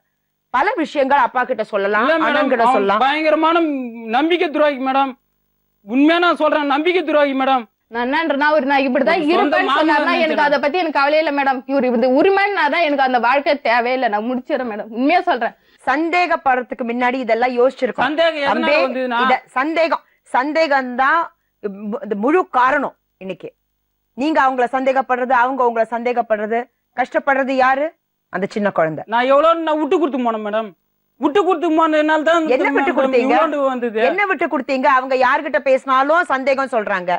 பல விஷயங்கள் அப்பா கிட்ட சொல்லலாம், அண்ணன் கிட்ட சொல்லலாம். பயங்கரமான நம்பிக்கை துரோகி மேடம். உண்மையா நான் சொல்றேன், நம்பிக்கை துரோகி மேடம். நான் இப்படிதான் இருப்பேன்னு சொன்னாருன்னா எனக்கு அதை பத்தி எனக்கு கவலை இல்ல மேடம். இவரு இந்த உரிமைன்னாதான் எனக்கு அந்த வாழ்க்கை தேவையில்லை. நான் முடிச்சிடறேன் மேடம், உண்மையா சொல்றேன். சந்தேகப்படுறதுக்கு முன்னாடி இதெல்லாம் யோசிச்சிருக்கோம். சந்தேகம் தான் முழு காரணம். இன்னைக்கு நீங்க அவங்கள சந்தேகப்படுறது, அவங்க உங்களை சந்தேகப்படுறது, கஷ்டப்படுறது யாரு? அந்த சின்ன குழந்தை. நான் எவ்வளவு விட்டு கொடுத்து போனேன் மேடம். விட்டு கொடுத்து போனதுனால தான். என்ன விட்டு கொடுத்தீங்க? என்ன விட்டு கொடுத்தீங்க? அவங்க யாருகிட்ட பேசினாலும் சந்தேகம் சொல்றாங்க.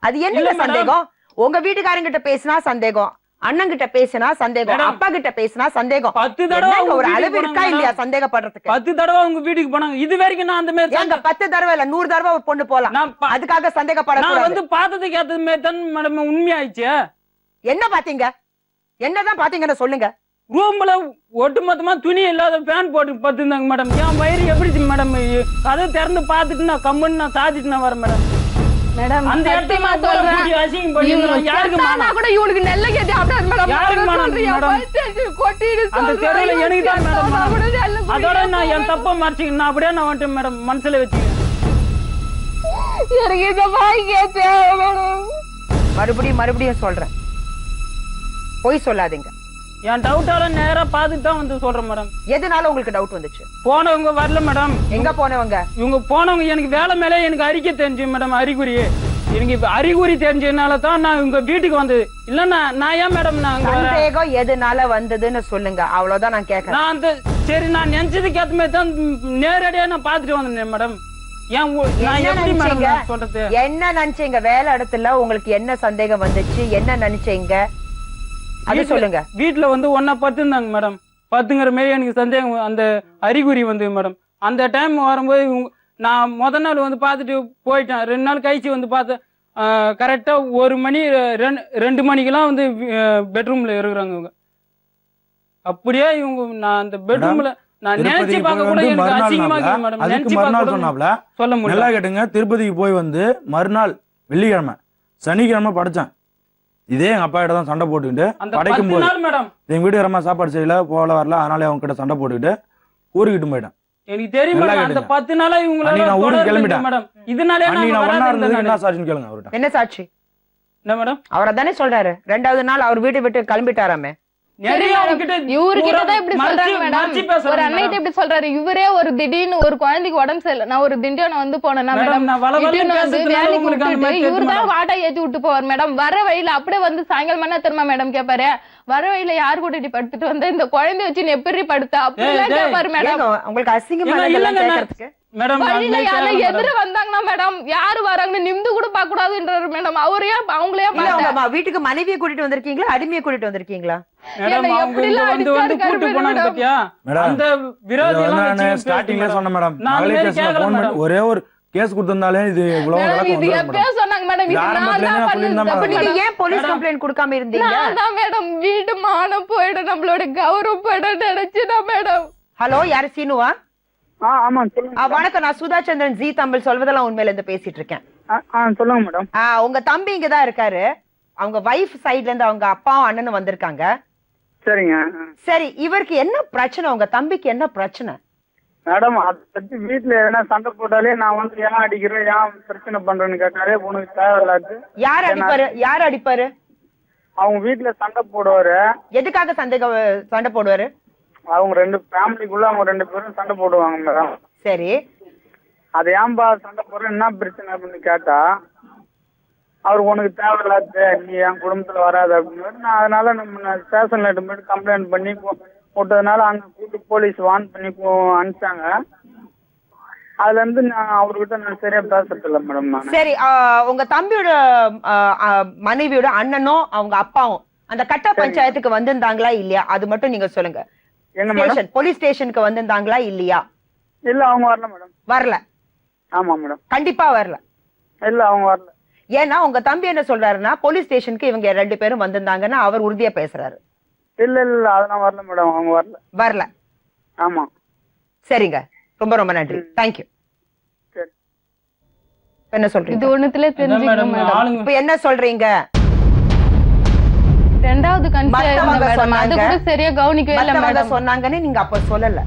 அது என்ன சந்தேகம்? உங்க வீட்டுக்காரங்கிட்ட பேசினா சந்தேகம், அண்ணன் கிட்ட பேசினா சந்தேகம், அப்பா கிட்ட பேசினா சந்தேகம். 10 தடவை ஒரு அளவு இருக்கா இல்லையா சந்தேகப்படுறதுக்கு? 10 தடவை உங்க வீட்டுக்கு போனாங்க. இது வரைக்கும் நான் அந்த மாதிரி 10 தடவை இல்ல 100 தடவை ஒரு பொண்ணு போலாம். அதுக்காக சந்தேகப்பட நான் வந்து பார்த்ததுக்கு ஏத்த மாதிரி தான் மேடம் உண்மையாயிடுச்சு. என்ன பாத்தீங்க? என்னதான் பாத்தீங்கன்னு சொல்லுங்க. ரூம்ல ஒட்டுமொத்தமா துணி இல்லாத ஃபேன் போட்டு படுத்துருந்தாங்க மேடம். என் வயிறு எப்படி மேடம்? அதை திறந்து பார்த்துட்டு நான் கம்முன்னு நான் சாதிட்டு நான் வரேன் மேடம். மேடம் அந்த இடத்துல அசிங்கம் பண்ணி யாருக்கு கூட இவனுக்கு நெல்ல கேட்டி அப்படியே மேடம். யாருக்கு மேடம்? கொட்டிடு அந்த தெருவுல எனக்கு தான் மேடம். அதோட நான் என் தப்ப மறைச்சிக்கிட்டு நான் அப்படியே நான் வந்துட்டேன் மேடம். மனசுல வச்சுக்கிறேன். எனக்கு இந்த வாய்க்கே தேவை மேடம். மறுபடியும் சொல்றேன், போய் சொல்லாதீங்க. என் டவுட்டால நேரா பார்த்துட்டு தான் வந்து சொல்றேன் மேடம். எதனால உங்களுக்கு டவுட் வந்துச்சு? போனவங்க வரல மேடம். எங்க போனவங்க? இவங்க போனவங்க எனக்கு வேலை மேலே எனக்கு அறிக்கை தெரிஞ்சு மேடம். அறிகுறி எனக்கு இப்ப அறிகுறி தெரிஞ்சதுனால தான் நான் உங்க வீட்டுக்கு வந்தது. இல்லன்னா நான் ஏன் மேடம் சந்தேகம் எதனால வந்ததுன்னு சொல்லுங்க, அவ்வளவுதான் நான் கேட்கறேன். நான் அந்த சரி நான் நினைச்சதுக்கு ஏத்த மாதிரி தான் நேரடியா நான் பாத்துட்டு வந்தேன் மேடம். என்ன நினைச்சீங்க? வேலை இடத்துல உங்களுக்கு என்ன சந்தேகம் வந்துச்சு? என்ன நினைச்சீங்க அது சொல்லுங்க. வீட்டுல வந்து ஒன்னா பத்துந்தாங்க மேடம். பத்துங்கிற மாதிரி எனக்கு சந்தேகம், அந்த அறிகுறி வந்து மேடம். அந்த டைம் வரும்போது நான் முத நாள் வந்து பார்த்துட்டு போயிட்டேன். 2 நாள் கழிச்சு வந்து பார்த்தேன். கரெக்டா 1 மணி 2 மணிக்கெல்லாம் வந்து பெட்ரூம்ல இருக்கிறாங்க இவங்க. அப்படியே இவங்க நான் அந்த பெட்ரூம்ல நான் நினைச்சு பார்க்க கூட எனக்கு அசிங்கமா இருக்கு மேடம். நினைச்சு பார்க்க சொன்னாப்ல சொல்ல முடியல. நல்லா கேட்டுங்க. திருப்பதிக்கு போய் வந்து மறுநாள் வெள்ளிக்கிழமை சனிக்கிழமை படைச்சேன். இதே எங்க அப்பா கிட்ட தான் சண்டை போட்டுக்கிட்டு படைக்கும் போது எங்க வீட்டுக்காரமா சாப்பாடு செய்யல போல வரல, அதனால அவங்க கிட்ட சண்டை போட்டுக்கிட்டு ஊருக்கிட்டு போயிட்டேன். எனக்கு தெரியும் அந்த 10 நாளா இவங்க ஊருக்கு கிளம்பிட்டேன் மேடம். இதனாலே என்ன சாட்சின்னு கேளுங்க அவர்கிட்ட. என்ன சாட்சி? என்ன மேடம்? அவரை தானே சொல்றாரு 2வது நாள் அவர் வீட்டை விட்டு கிளம்பிட்டாராமே. நிறைய இவர்கிட்ட தான் இப்படி சொல்றாங்க மேடம். ஒரு அண்ணன் இப்படி சொல்றாரு. இவரே ஒரு திடீர்னு ஒரு குழந்தைக்கு உடம்பு சரியில்லை, நான் ஒரு திண்டிவனம் வந்து போனேன்னா மேடம், வேலைக்கு விட்டுட்டு இவரு தான் வாட்டா ஏத்தி விட்டு போவார் மேடம். வர வழியில அப்படியே வந்து சாயங்காலம் மணி தெரியுமா மேடம் கேட்பாரு, வர வழியில யாரு கூட்டிட்டு படுத்துட்டு வந்து இந்த குழந்தை வச்சு எப்படி படுத்த அப்படிலாம் கேட்பாரு மேடம். உங்களுக்கு அசிங்கமா வழியில யாரும் எதிர வந்தாங்கன்னா மேடம், யாரு வராங்கன்னு நிமிந்து கூட பாக்க கூடாதுன்றாரு மேடம். அவரையா அவங்களே வீட்டுக்கு மனைவியை கூட்டிட்டு வந்திருக்கீங்களா, அடிமையை கூட்டிட்டு வந்திருக்கீங்களா? ஒரே ஒரு கேஸ் கொடுத்திருந்தாலே இது சொன்னாங்க மேடம். ஏன் போலீஸ் கம்ப்ளைண்ட் கொடுக்காம இருந்தீங்க? மேடம் வீடு மானம் போயிடும், நம்மளோட கௌரவம் போயிடும் நினைச்சுதான் மேடம். ஹலோ, யாரு சீனுவா? வணக்கம், நான் சுதா சந்திரன், ஜி தமிழ் சொல்வதெல்லாம் உண்மையில இருந்து பேசிட்டு இருக்கேன். சொல்லுங்க மேடம். உங்க தம்பி இங்கதான் இருக்காரு. அவங்க வைஃப் சைடுல இருந்து அவங்க அப்பாவும் அண்ணனும் வந்திருக்காங்க. சரிங்க. சரி, இவருக்கு என்ன பிரச்சனை? உங்க தம்பிக்கு என்ன பிரச்சனை மேடம்? அதை பத்தி வீட்டுல எதனா சண்டை போட்டாலே நான் வந்து ஏன் அடிக்கிறேன், ஏன் பிரச்சனை பண்றேன்னு கேட்டாலே உனக்கு தேவையில்லாது. யார் அடிப்பாரு? யார் அடிப்பாரு? அவங்க வீட்டுல சண்டை போடுவாரு. எதுக்காக சண்டை போடுவாரு? அவங்க ரெண்டு ஃபேமிலிக்குள்ள அவங்க ரெண்டு பேரும் சண்டை போடுவாங்க மேடம். சரி, அது ஏன்பா சண்டை போடுற, என்ன பிரச்சனை அப்படின்னு கேட்டா, அவர் உனக்கு தேவையில்லாத, நீ என் குடும்பத்துல வராது அப்படின்னு. நான் அதனால நம்ம ஸ்டேஷன்ல போயிட்டு கம்ப்ளைண்ட் பண்ணி போட்டதுனால அங்க கூட்டு போலீஸ் வார்ன் பண்ணி அனுப்பிச்சாங்க. அதுல இருந்து நான் அவர்கிட்ட நான் சரியா பேசுறது இல்லை மேடம். நான் சரி, உங்க தம்பியோட மனைவியோட அண்ணனும் அவங்க அப்பாவும் அந்த கட்ட பஞ்சாயத்துக்கு வந்திருந்தாங்களா இல்லையா? அது மட்டும் நீங்க சொல்லுங்க. போலீஸ் ஸ்டேஷனுக்கு வந்திருந்தாங்களா இல்லையா? இல்ல, அவங்க வரல மேடம். வரல? ஆமா மேடம். கண்டிப்பா வரல? இல்ல, அவங்க வரல. ஏன்னா உங்க தம்பி என்ன சொல்றாருன்னா, போலீஸ் ஸ்டேஷனுக்கு இவங்க ரெண்டு பேரும் வந்திருந்தாங்கன்னா அவர் உறுதியா பேசுறாரு. இல்ல இல்ல, அதெல்லாம் வரல மேடம். அவங்க வரல. வரல? ஆமா. சரிங்க, ரொம்ப ரொம்ப நன்றி. தேங்க்யூ. என்ன சொல்றீங்க? இது ஒண்ணுத்துல தெரிஞ்சுக்கணும் மேடம். இப்ப என்ன சொல்றீங்க? ரெண்டாவது அது கூட சரியா கவனிக்கவே இல்ல மேடம். சொன்னாங்கன்னு நீங்க அப்ப சொல்லல.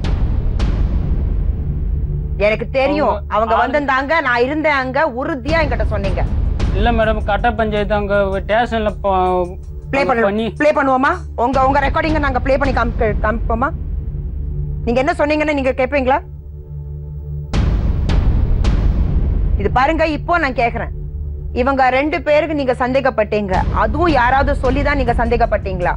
எனக்கு தெரியும் அவங்க வந்திருந்தாங்க, நான் இருந்தேன் அங்க, உறுதியா என்கிட்ட சொன்னீங்க. இல்ல மேடம், கட்ட பஞ்சாயத்து அங்க ஸ்டேஷன்ல ப்ளே பண்ணுவோமா? உங்க ரெக்கார்டிங்க நாங்க ப்ளே பண்ணி காமிப்போமா? நீங்க என்ன சொன்னீங்கன்னு நீங்க கேட்பீங்களா? இது பாருங்க, இப்போ நான் கேக்குறேன், இவங்க ரெண்டு பேருக்கு நீங்க சந்தேகப்பட்டீங்க, அதுவும் யாராவது சொல்லிதான் நீங்க சந்தேகப்பட்டீங்களா?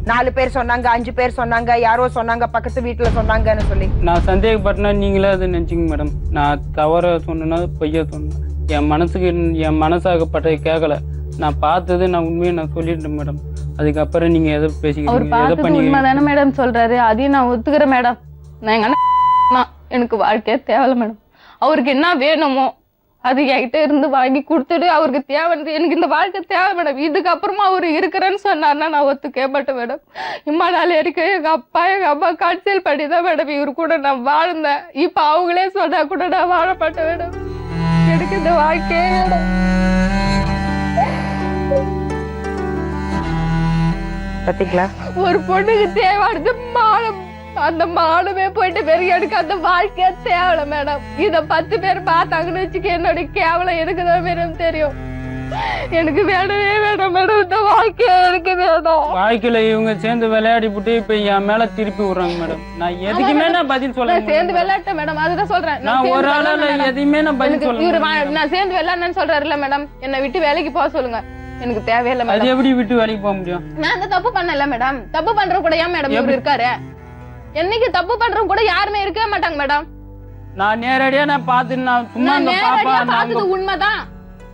4 பேர் சொன்னாங்க, 5 பேர் சொன்னாங்க, யாரோ சொன்னாங்க, பக்கத்து வீட்டுல சொன்னாங்கன்னு சொல்லி. நான் சந்தேகப்பட்டேன்னா நீங்களே அதை நினைச்சிங்க மேடம். நான் தவற சொன்னா பொய்யா சொன்னேன். என் மனசாகப்பட்டதை கேட்கல. நான் பார்த்தது நான் உண்மையை நான் சொல்லிட்டேன் மேடம். அதுக்கப்புறம் நீங்க எதை பேசிக்கிறீங்க? உண்மைதானே மேடம் சொல்றாரு, அதையும் நான் ஒத்துக்கிறேன் மேடம். நான் எங்க அண்ணா எனக்கு வாழ்க்கையே தேவையில்ல மேடம். அவருக்கு என்ன வேணுமோ அது என்கிட்ட இருந்து வாங்கி கொடுத்துட்டு, அவருக்கு தேவை, எனக்கு இந்த வாழ்க்கை தேவை மேடம். இதுக்கப்புறமா அவரு இருக்கிறேன்னு சொன்னார்னா நான் ஒத்துக்கே மாட்டேன் மேடம். இம்மா நாள் இருக்கு எங்க அப்பா எங்க அம்மா கன்சல்ட் பண்ணி தான் மேடம் இவரு கூட நான் வாழ்ந்தேன். இப்ப அவங்களே சொன்னா கூட நான் வாழ மாட்டேன் மேடம். எனக்கு இந்த வாழ்க்கையே மேடம். பாத்தீங்களா, ஒரு பொண்ணுக்கு தேவையானது மானம். அந்த மானமே போயிட்டு பெரிய எனக்கு அந்த வாழ்க்கையா தேவலை மேடம். இத 10 பேர் பார்த்தாங்கன்னு வச்சுக்க, என்னோட கேவலம் எனக்குதான் மேடம் தெரியும். எனக்கு வேணவே வேணும் மேடம், இந்த வாழ்க்கையா எனக்கு வேணும். வாழ்க்கையில இவங்க சேர்ந்து விளையாடி போட்டு இப்ப என் மேல திருப்பி விடுறாங்க மேடம். நான் எதுக்குமே நான் பதில் சொல்ல சேர்ந்து விளையாட்டேன் மேடம். அதுதான் சொல்றேன், நான் ஒரு ஆளால எதையுமே நான் பதில் சொல்ல. நான் சேர்ந்து விளையாடுன்னு சொல்றாருல்ல மேடம், என்னை விட்டு வேலைக்கு போக சொல்லுங்க. எனக்கு தேவையில்லை மேடம். அது எப்படி விட்டு வேலைக்கு போக முடியும்? நான் அந்த தப்பு பண்ணல மேடம். தப்பு பண்ற கூட ஏன் மேடம் இவரு இருக்காரு? என்னைக்கு தப்பு பண்றவங்க கூட யாருமே இருக்கவே மாட்டாங்க மேடம். நான் நேரடியா நான் பாத்துட்டு நான் சும்மா பார்த்தது உண்மைதான்.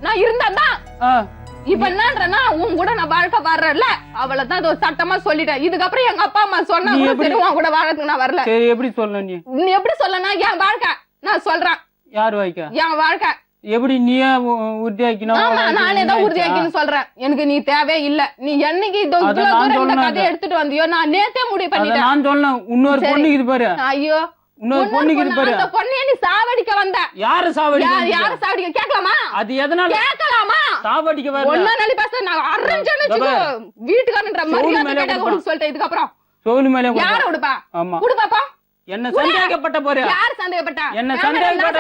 நான் இருந்தாதான் இப்ப என்னன்றா உன் கூட நான் வாழ்க்கை வர்றேன்ல, அவ்வளவுதான். அது ஒரு சட்டமா சொல்லிட்டேன். இதுக்கப்புறம் எங்க அப்பா அம்மா சொன்னா உன் கூட வாழறதுக்கு நான் வரல. சரி, எப்படி சொல்ல? நீ எப்படி சொல்லனா? என் வாழ்க்கை நான் சொல்றேன். யார் வாழ்க்கை? என் வாழ்க்கை. எப்படி நீயே உறுதியாக்கணும்? நானே தான் உறுதியாக்கின்னு சொல்றேன். எனக்கு நீ தேவையே இல்ல. நீ என்னைக்கு இந்த கதையை எடுத்துட்டு வந்தியோ நான் நேத்தே முடிவு பண்ணிட்டேன். நான் சொல்லணும், இன்னொரு பொண்ணு இது பாரு. ஐயோ, இன்னொரு பொண்ணுக்கு இது பாரு. அந்த பொண்ணையே நீ சாவடிக்க வந்த. யாரு சாவடிக்க? யாரு சாவடிக்க கேட்கலாமா? அது எதனால கேட்கலாமா? சாவடிக்க வரல. ஒண்ணா நாளை பேச நான் அரஞ்சன்னு வீட்டுக்காரன்ற மரியாதை கேட்டா கூட சொல்லிட்டேன். இதுக்கு அப்புறம் சோலி மேல யார விடுப்பா? ஆமா விடுப்பாப்பா. என்ன சந்தேகப்பட்ட போறியா? யார் சந்தேகப்பட்டா? என்ன நான் சந்தேகப்பட்ட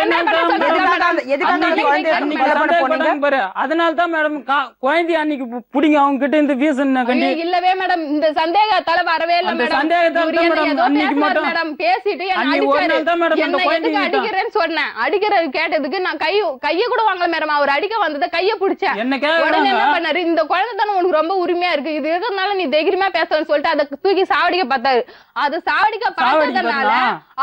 அதனால தான் மேடம் குழந்தை அன்னைக்கு புடிங்க அவங்க கிட்ட இருந்து வீச இல்லவே மேடம். இந்த சந்தேகத்தால வரவே இல்ல மேடம். சந்தேகத்தால பேசிட்டு அடிக்கிறேன்னு சொன்னேன். அடிக்கிறது கேட்டதுக்கு நான் கைய கூட வாங்கல மேடம். அவர் அடிக்க வந்ததை கைய பிடிச்சேன். உடனே என்ன பண்ணாரு, இந்த குழந்தை தானே உனக்கு ரொம்ப உரிமையா இருக்கு, இது இருக்கிறதுனால நீ தைரியமா பேசணும்னு சொல்லிட்டு அதை தூக்கி சாவடிக்க பார்த்தாரு. அது சாவடிக்க பார்த்ததுனால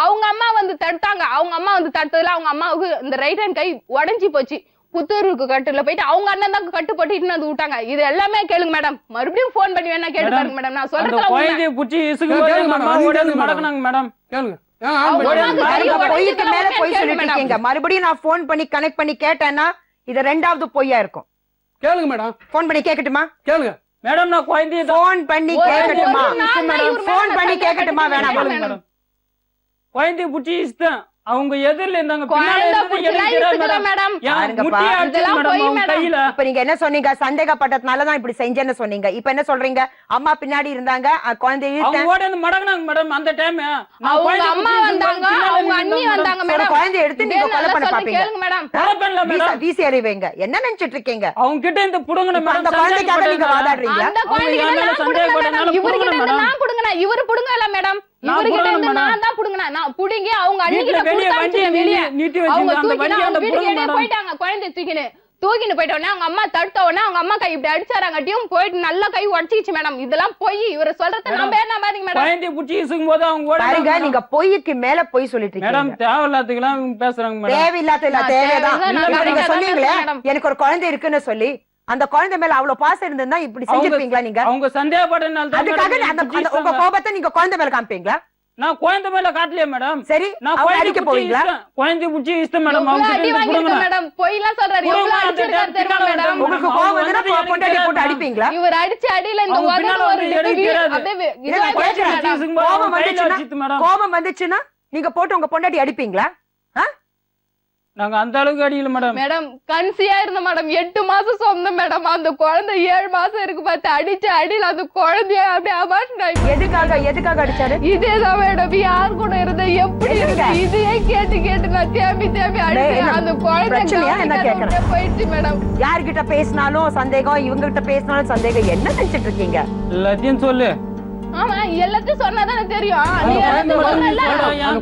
அவங்க அம்மா வந்து தடுத்தாங்க. அவங்க அம்மா வந்து தடுத்ததுல அவங்க அம்மாவுக்கு இந்த ரைட் ஹேண்ட் கை உடைஞ்சு போச்சு. புத்தூருக்கு கட்டுல போயிட்டு அவங்க அண்ணன் தான் கட்டு போட்டு வந்து விட்டாங்க. இது எல்லாமே கேளுங்க மேடம். மறுபடியும் போன் பண்ணி வேணா கேட்டு பாருங்க மேடம். நான் சொல்றேன் மறுபடியும் நான் போன் பண்ணி கனெக்ட் பண்ணி கேட்டேன்னா இது ரெண்டாவது பொய்யா இருக்கும். கேளுங்க மேடம். போன் பண்ணி கேட்கட்டுமா? கேளுங்க மேடம். நான் குழந்தைய போன் பண்ணி கேட்கட்டுமா? போன் பண்ணி கேட்கட்டுமா? வேணாம் மேடம். குழந்தைய புடிச்சு இஷ்டம் அவங்க எதிரில இருந்தாங்க. இப்ப நீங்க என்ன சொன்னீங்க? சந்தேகப்பட்டதுனாலதான் இப்படி செஞ்சேன்னு சொன்னீங்க. இப்ப என்ன சொல்றீங்க? அம்மா பின்னாடி இருந்தாங்க, குழந்தைய குழந்தைய எடுத்து நீங்க கொலை பண்ண பாப்பீங்க. வீசி அறிவீங்க. என்ன நினைச்சிட்டு இருக்கீங்க? அவங்க கிட்ட இந்த புடுங்கன அந்த குழந்தைக்காக நீங்க வாதாடுறீங்க. இவரு புடுங்கல மேடம். இவர்கிட்ட இருந்து நான் தான் புடுங்கனா. நான் புடிங்க அவங்க அன்னிக்கிட்ட புடிச்சாங்க வெளிய. அவங்க போயிட்டாங்க. குழந்தை தூக்கின்னு போயிட்ட உடனே அவங்க அம்மா தடுத்த உடனே அவங்க அம்மா கை இப்படி அடிச்சாராங்கட்டியும் போயிட்டு நல்லா கை உடச்சிச்சு மேடம். இதெல்லாம் போய் இவர சொல்றத நம்ப என்ன பாருங்க மேடம். குழந்தை புடிச்சு இசுக்கும் போது அவங்க பாருங்க, நீங்க பொய்க்கு மேல பொய் சொல்லிட்டு இருக்கீங்க மேடம். தேவையில்லாததுலாம் பேசுறாங்க மேடம். தேவையில்லாத இல்ல, தேவைதான். நீங்க சொன்னீங்களே எனக்கு ஒரு குழந்தை இருக்குன்னு சொல்லி, அந்த குழந்தை மேல அவ்வளவு பாசம் இருந்தா இப்படி செஞ்சிருப்பீங்களா நீங்க? அவங்க சந்தேகப்பட்டனால தான். அதுக்காக உங்க கோபத்தை நீங்க குழந்தை மேல காமிப்பீங்களா? நான் குழந்தை மேல காட்டலையே மேடம். சரி, நான் அடிக்க போவீங்களா? குழந்தை புடிச்சு இஷ்டம் மேடம். அவங்க அடி வாங்கிருக்க மேடம். பொய்லாம் சொல்றாரு. எவ்வளவு அடிச்சிருக்காரு தெரியுமா மேடம்? உங்களுக்கு கோபம் வந்தா பொண்டாட்டி போட்டு அடிப்பீங்களா? இவர் அடிச்ச அடியில இந்த உதடு ஒரு கோபம் வந்துச்சுன்னா நீங்க போட்டு உங்க பொண்டாட்டி அடிப்பீங்களா? நாங்க அந்த அளவுக்கு அடிக்கல மேடம். மேடம் கன்சியா இருந்த மேடம் 8 மாசம் சொந்தம் மேடம். அந்த குழந்தை 7 மாசம் இருக்கு பார்த்து அடிச்ச அடியில அந்த குழந்தைய அப்படியே அபார்ட். எதுக்காக அடிச்சாரு? இதேதான் மேடம். யார் கூட இருந்த எப்படி இருக்கு இதையே கேட்டு நான் தேம்பி அடிச்சேன். அந்த குழந்தை போயிடுச்சு மேடம். யார்கிட்ட பேசினாலும் சந்தேகம், இவங்க கிட்ட பேசினாலும் சந்தேகம். என்ன நினைச்சிட்டு இருக்கீங்க? எல்லாத்தையும் சொல்லு. ஆமா, எல்லாத்தையும் சொன்னாதானே தெரியும். நீ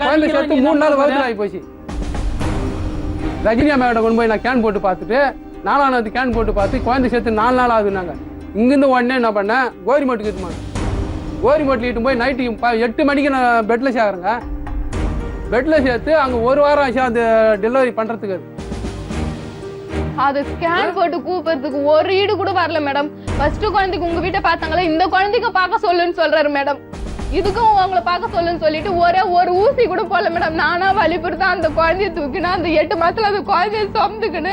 குழந்தை சேர்த்து 3 நாள் வகுத்துல ஆகி போச்சு. ரஜினி அம்மாவோட கொண்டு போய் நான் கேன் போட்டு பார்த்துட்டு 4ஆவது கேன் போட்டு பார்த்து குழந்தை சேர்த்து 4 நாள் ஆகுதுனாங்க. இங்கிருந்து உடனே என்ன பண்ணேன், கோரிமேட்டுக்கு இட்டுமாங்க. கோரிமேட்டில் இட்டு போய் நைட்டு 8 மணிக்கு நான் பெட்டில் சேர்க்குறேங்க. பெட்டில் சேர்த்து அங்கே 1 வாரம் ஆச்சு அது டெலிவரி பண்ணுறதுக்கு. அது ஸ்கேன் போட்டு கூப்பிடுறதுக்கு ஒரு ஈடு கூட வரல மேடம். ஃபர்ஸ்ட் குழந்தைக்கு உங்க வீட்டை பார்த்தாங்களே, இந்த குழந்தைக்கு பார்க்க சொல்லுன்னு சொல்றாரு மேடம். இதுக்கும் அவங்கள பார்க்க சொல்லுன்னு சொல்லிட்டு ஒரு ஊசி கூட போடல மேடம். நானா வலிப்புறுத்தா அந்த குழந்தைய தூக்கினா அந்த 8 மாசத்துல அந்த குழந்தைய சொந்துக்குன்னு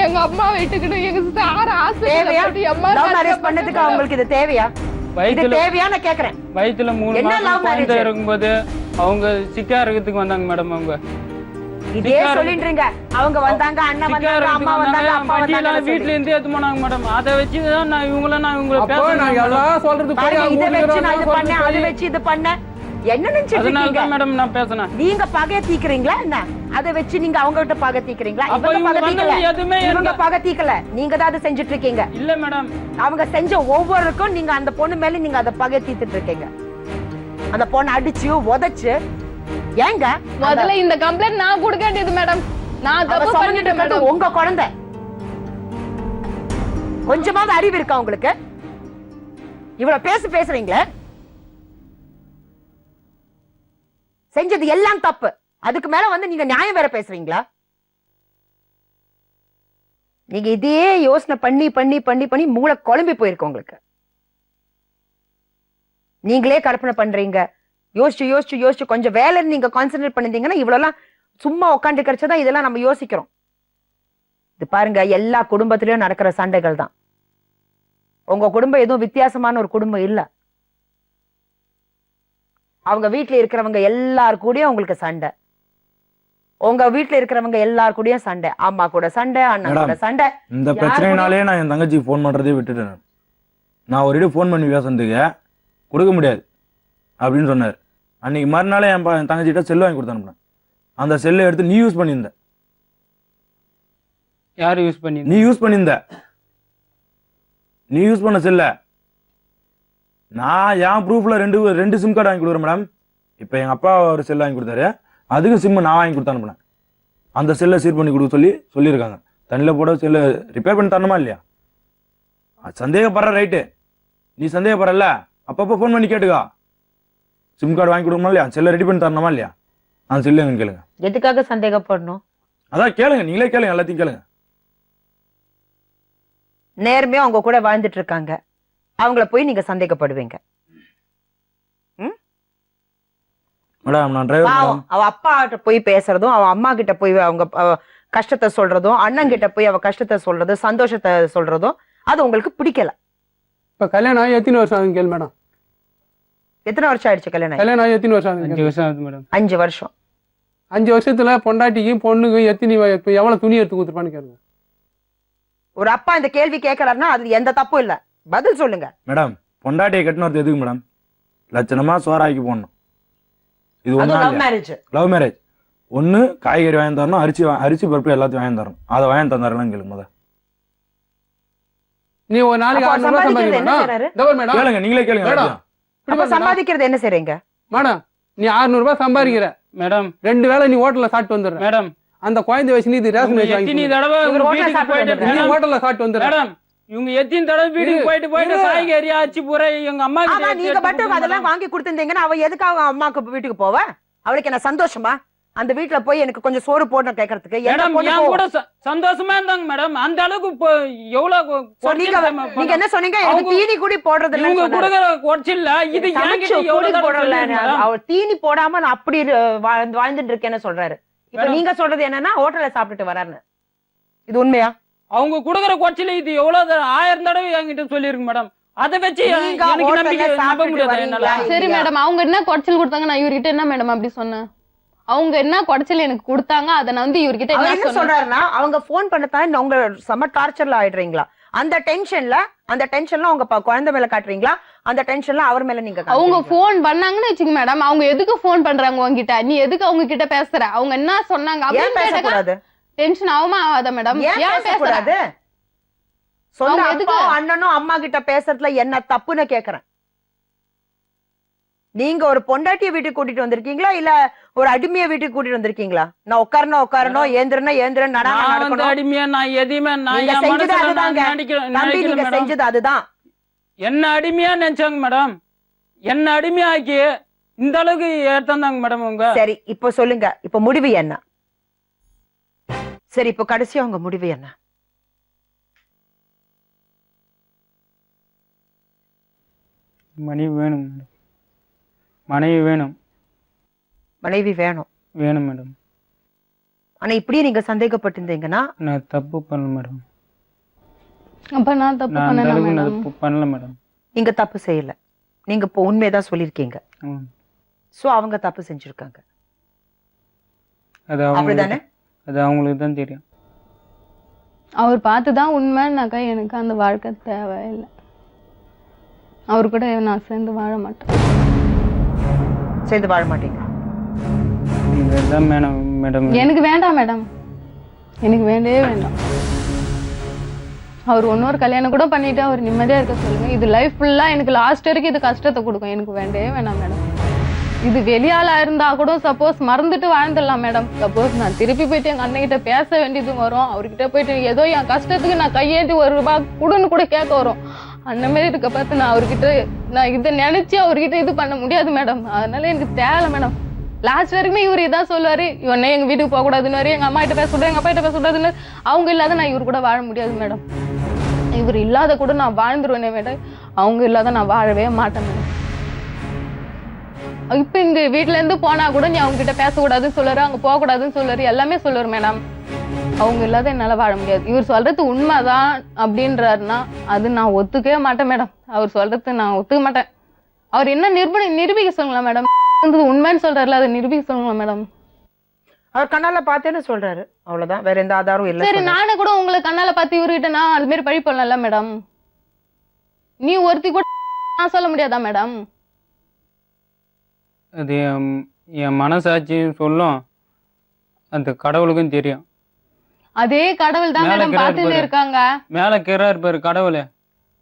எங்க அம்மா வீட்டுக்குன்னு எங்க சார் ஆஸ்பத்திரி பண்ணதுக்கு அவங்களுக்கு இது தேவையா? தேவையான கேக்குறேன். வயிற்றுல 3 மாசம் குழந்தை இருக்கும்போது அவங்க சிக்கா இருக்கிறதுக்கு வந்தாங்க மேடம். அவங்க இதே சொல்லின்றீங்க. அவங்க வந்தாங்க, அண்ணன் வந்தாங்க, அம்மா வந்தாங்க, அப்பா வந்தாங்க, வீட்ல இருந்து எடுத்து போனாங்க மேடம். அதை வச்சு தான் நான் இவங்கள பேசுறேன். எல்லாம் சொல்றது இதை வச்சு நான் இது பண்ணேன், அது வச்சு இது பண்ணேன். என்ன நினைச்சிட்டு இருக்கீங்க மேடம்? நான் பேசுறேன். நீங்க பகை தீக்குறீங்களா என்ன? அதை வச்சு நீங்க அவங்க கிட்ட பகை தீக்குறீங்களா? இவங்க பகை தீக்கல, நீங்க தான் அதை செஞ்சுட்டு இருக்கீங்க. இல்ல மேடம், அவங்க செஞ்ச ஒவ்வொருக்கும் நீங்க அந்த பொண்ணு மேல நீங்க அதை பகை தீத்துட்டு இருக்கீங்க. அந்த பொண்ணு அடிச்சு உதைச்சு. ஏங்க முதல்ல இந்த கம்ப்ளைண்ட் நான் கொடுக்க வேண்டியது மேடம். நான் தப்பு பண்ணிட்டேன் மேடம். உங்க குழந்தை கொஞ்சமாவது அறிவு இருக்கா உங்களுக்கு? இவ்வளவு பேசுறீங்களே, செஞ்சது எல்லாம் தப்பு. அதுக்கு மேல வந்து நீங்க நியாயம் வேற பேசுறீங்களா? நீங்க இதே யோசனை பண்ணி பண்ணி பண்ணி பண்ணி மூளை குழம்பி போயிருக்கு உங்களுக்கு. நீங்களே கற்பனை பண்றீங்க. யோசிச்சு கொஞ்சம் வேலை நீங்க கான்சென்ட்ரேட் பண்ணிருந்தீங்கன்னா இவ்வளவுலாம் சும்மா உட்காந்து கிடைச்சதான் இதெல்லாம் நம்ம யோசிக்கிறோம். இது பாருங்க, எல்லா குடும்பத்திலயும் நடக்கிற சண்டைகள் தான். உங்க குடும்பம் எதுவும் வித்தியாசமான ஒரு குடும்பம் இல்ல. அவங்க வீட்டுல இருக்கிறவங்க எல்லாரு கூடயும் உங்களுக்கு சண்டை. உங்க வீட்டுல இருக்கிறவங்க எல்லாரு கூடயும் சண்டை. அம்மா கூட சண்டை, அண்ணன் கூட சண்டை. இந்த பிரச்சனைனாலே நான் என் தங்கச்சிக்கு போன் பண்றதே விட்டுட்டேன். நான் ஒரு இடம் போன் பண்ணி பேசுறதுக்கு கொடுக்க முடியாது அப்படின்னு சொன்னார். அன்னைக்கு மறுநாளே என் தங்கச்சிட்ட செல்லு வாங்கி கொடுத்தானுப்பேன். அந்த செல்லை எடுத்து நீ யூஸ் பண்ணியிருந்த. யார் யூஸ் பண்ணி? நீ யூஸ் பண்ணியிருந்த. நீ யூஸ் பண்ண செல்ல நான் என் ப்ரூஃப்ல ரெண்டு சிம் கார்டு வாங்கி கொடுக்குறேன் மேடம். இப்போ எங்கள் அப்பா ஒரு செல் வாங்கி கொடுத்தாரு, அதுக்கு சிம்மு நான் வாங்கி கொடுத்தானுப்பேன். அந்த செல்லை சீர் பண்ணி கொடுக்க சொல்லியிருக்காங்க. தண்ணியில் போட செல்லை ரிப்பேர் பண்ணி தரணுமா இல்லையா? சந்தேகப்படுற ரைட்டு, நீ சந்தேகப்படுறல அப்பப்போ ஃபோன் பண்ணி கேட்டுக்கா. சிம் கார்டு வாங்கி கொடுக்கணுமா இல்லையா? செல்லை ரெடி பண்ணி தரணுமா இல்லையா? அந்த செல்லு எங்க கேளுங்க. எதுக்காக சந்தேகப்படணும்? அதான் கேளுங்க, நீங்களே கேளுங்க, எல்லாத்தையும் கேளுங்க. நேர்மையா அவங்க கூட வாழ்ந்துட்டு இருக்காங்க, அவங்கள போய் நீங்க சந்தேகப்படுவீங்க? மேடம் நான் டிரைவர். அவ அப்பா கிட்ட போய் பேசுறதும், அவ அம்மா கிட்ட போய் அவங்க கஷ்டத்தை சொல்றதும், அண்ணன் கிட்ட போய் அவ கஷ்டத்தை சொல்றதும், சந்தோஷத்தை சொல்றதும் அது உங்களுக்கு பிடிக்கல. இப்ப கல்யாணம் ஆகி எத்தனை வருஷம் ஆகுது கேள் மேடம்? எத்தனை வருஷம் ஆயிடுச்சு கல்யாணம்? கல்யாணம் ஆகி எத்தனை வருஷம் ஆகுது? 5 வருஷம் ஆகுது மேடம். 5 வருஷம். 5 வருஷத்துல பொண்டாட்டிக்கும் பொண்ணுக்கும் எவ்வளவு துணி எடுத்து கொடுத்துருப்பான்னு கேளுங்க. ஒரு அப்பா இந்த கேள்வி கேட்கறாருன்னா அது எந்த தப்பும் இல்ல, பதில் சொல்லுங்க. மேடம் பொண்டாட்டியை கட்டினது எதுக்கு மேடம்? லட்சணமா சோறாக்கி போடணும். இது லவ் மேரேஜ். Love marriage. ஒண்ணு காய்கறி வாங்கி தரணும், அரிசி பருப்பு எல்லாத்தையும் வாங்கி தரணும். அதை வாங்கி தந்தாரெல்லாம் கேளுங்க முத. நீ ஒரு நாளைக்கு 600 சம்பாதிக்கிறேன் கேளுங்க, நீங்களே கேளுங்க. சம்பாதிக்கிறது என்ன செய்றீங்க மேடம்? நீ 600 ரூபாய் சம்பாதிக்கிற மேடம், 2 வேளை நீ ஹோட்டல்ல சாப்பிட்டு வந்துடுற மேடம். அந்த குழந்தை வச்சு நீ ரேஷன் வச்சு எத்தனை தடவை ஹோட்டல்ல சாப்பிட்டு வந்துடுற மேடம்? இவங்க எத்தனை தடவை வீட்டுக்கு போயிட்டு காய்கறி ஆச்சு பூரா எங்க அம்மா கிட்ட நீங்க மட்டும் அதெல்லாம் வாங்கி கொடுத்திருந்தீங்கன்னா அவ எதுக்காக அம்மாக்கு வீட்டுக்கு போவ? அவளுக்கு என்ன சந்தோஷமா அந்த வீட்டுல போய் எனக்கு கொஞ்சம் சோறு போடணும் கேக்குறதுக்கு? என் கூட சந்தோஷமா இருந்தாங்க மேடம். அந்த அளவுக்கு எவ்வளவு நீங்க என்ன சொன்னீங்க? எனக்கு தீனி கூடி போடுறது இல்ல. இவங்க கொடுக்கிற குறைச்சில்ல இது எவ்வளவு போடல. அவ தீனி போடாம நான் அப்படி வாழ்ந்துட்டு இருக்கேன்னு சொல்றாரு. இப்ப நீங்க சொல்றது என்னன்னா ஹோட்டல்ல சாப்பிட்டுட்டு வராருன்னு. இது உண்மையா? அவங்க கொடுக்கிற குறைச்சில இது எவ்வளவு 1000 தடவை என்கிட்ட சொல்லிருக்கு மேடம். அதை வச்சு எனக்கு நம்பிக்கை நம்ப முடியாது. சரி மேடம், அவங்க என்ன குறைச்சல் கொடுத்தாங்க? நான் இவர்கிட்ட என்ன மேடம் அப்படி சொன்னேன்? அவங்க என்ன குறைச்சல் எனக்கு கொடுத்தாங்க அதை நான் வந்து இவர்கிட்ட என்ன சொல்றாருன்னா, அவங்க போன் பண்ணத்தான் உங்க செம டார்ச்சர்ல ஆயிடுறீங்களா? அந்த டென்ஷன்ல அவங்க குழந்தை மேல காட்டுறீங்களா? அந்த டென்ஷன்ல அவர் மேல நீங்க அவங்க போன் பண்ணாங்கன்னு வச்சுங்க மேடம். அவங்க எதுக்கு போன் பண்றாங்க உங்ககிட்ட? நீ எதுக்கு அவங்க கிட்ட பேசுற? அவங்க என்ன சொன்னாங்க அப்படின்னு கேட்டா டென்ஷன் ஆகுமா ஆகாதா மேடம்? ஏன் பேசக்கூடாது? சொந்த அப்பாவும் அண்ணனும் அம்மா கிட்ட பேசுறதுல என்ன தப்புன்னு கேக்குறேன். நீங்க ஒரு பொண்டாட்டிய வீட்டுக்கு கூட்டிட்டு வந்திருக்கீங்களா இல்ல ஒரு அடிமைய வீட்டுக்கு கூட்டிட்டு வந்திருக்கீங்களா? நான் உட்காரணும் ஏந்திரன் நடக்கணும். அடிமையா நான் எதையுமே நீங்க செஞ்சது அதுதான். என்ன அடிமையா நினைச்சாங்க மேடம். என்ன அடிமையாக்கி இந்த அளவுக்கு ஏத்தாங்க மேடம் உங்க. சரி இப்ப சொல்லுங்க, இப்ப முடிவு என்ன? சரி இப்ப கடைசியா உங்க முடிவு என்ன? மனைவி வேணும். மனைவி வேணும். மனைவி வேணும் மேடம். ஆனா இப்படியே நீங்க சந்தேகப்பட்டிருந்தீங்கன்னா நான் தப்பு பண்ணல மேடம். அப்ப நான் தப்பு பண்ணல மேடம். நீங்க தப்பு செய்யல, நீங்க இப்போ உண்மையதான் சொல்லிருக்கீங்க. சோ அவங்க தப்பு செஞ்சிருக்காங்க. அப்படிதானே? அது அவங்களுக்கு தான் தெரியும். அவர் பார்த்துதான் உண்மைன்னாக்கா எனக்கு அந்த வாழ்க்கை தேவையில்லை. அவரு கூட நான் சேர்ந்து வாழ மாட்டேன். சேர்ந்து வாழ மாட்டீங்க? எனக்கு வேண்டாம் மேடம், எனக்கு வேண்டவே வேண்டாம். அவர் இன்னொரு கல்யாணம் கூட பண்ணிட்டு அவர் நிம்மதியா இருக்க சொல்லுங்க. இது லைஃப் ஃபுல்லா எனக்கு லாஸ்ட் வரைக்கும் இது கஷ்டத்தை கொடுக்கும். எனக்கு வேண்டவே வேண்டாம் மேடம். இது வெளியாளா இருந்தா கூட சப்போஸ் மறந்துட்டு வாழ்ந்துடலாம் மேடம். சப்போஸ் நான் திருப்பி போயிட்டு எங்க அண்ணன் கிட்ட பேச வேண்டியது வரும். அவர்கிட்ட போயிட்டு ஏதோ என் கஷ்டத்துக்கு நான் கையேந்தி 1 ரூபாய் கொடுன்னு கூட கேட்க வரும். அந்த மாதிரி இருக்க பார்த்து நான் அவர்கிட்ட நான் இதை நினைச்சு அவர்கிட்ட இது பண்ண முடியாது மேடம். அதனால எனக்கு தேவை மேடம். லாஸ்ட் வரைக்குமே இவர் இதான் சொல்லுவாரு, இவனே எங்க வீட்டுக்கு போக கூடாதுன்னு, எங்க அம்மா கிட்ட பேச கூடாது, எங்க அப்பா கிட்ட பேச கூடாதுன்னு. அவங்க இல்லாத நான் இவர் கூட வாழ முடியாது மேடம். இவர் இல்லாத கூட நான் வாழ்ந்துருவேனே மேடம். அவங்க இல்லாத நான் வாழவே மாட்டேன் மேடம். இப்ப இந்த வீட்டுல இருந்து போனா கூட நீ அவங்க கிட்ட பேசக்கூடாதுன்னு சொல்லுவாரு, அங்க போக கூடாதுன்னு சொல்லுவாரு, எல்லாமே சொல்லுவாரு மேடம். அவங்க இல்லாத என்னால வாழ முடியாது. இவர் சொல்றது உண்மைதான் அப்படின்றாருன்னா அது நான் ஒத்துக்கவே மாட்டேன் மேடம். அவர் சொல்றது நான் ஒத்துக்க மாட்டேன். அவர் என்ன நிரூபிக்க சொல்லுங்களா மேடம்? உண்மைன்னு சொல்றாருல, அதை நிரூபிக்க சொல்லுங்களா மேடம்? அவர் கண்ணால பார்த்தேன்னு சொல்றாரு, அவ்வளவுதான். வேற எந்த ஆதாரம் இல்ல. சரி, நானே கூட உங்களை கண்ணால பார்த்து இவர்கிட்ட நான் அது மாதிரி பழி பண்ணல மேடம். நீ ஒருத்தி கூட நான் சொல்ல முடியாதா மேடம்? அது என் மனசாட்சியும் சொல்லும், அந்த கடவுளுக்கும் தெரியும். அதே கடவுள் தான் மேல மேடம் இருக்கிறாரு பார்த்துட்டு பாரு. இருக்காங்க. மேல இருக்கிறாரு பாரு கடவுள்.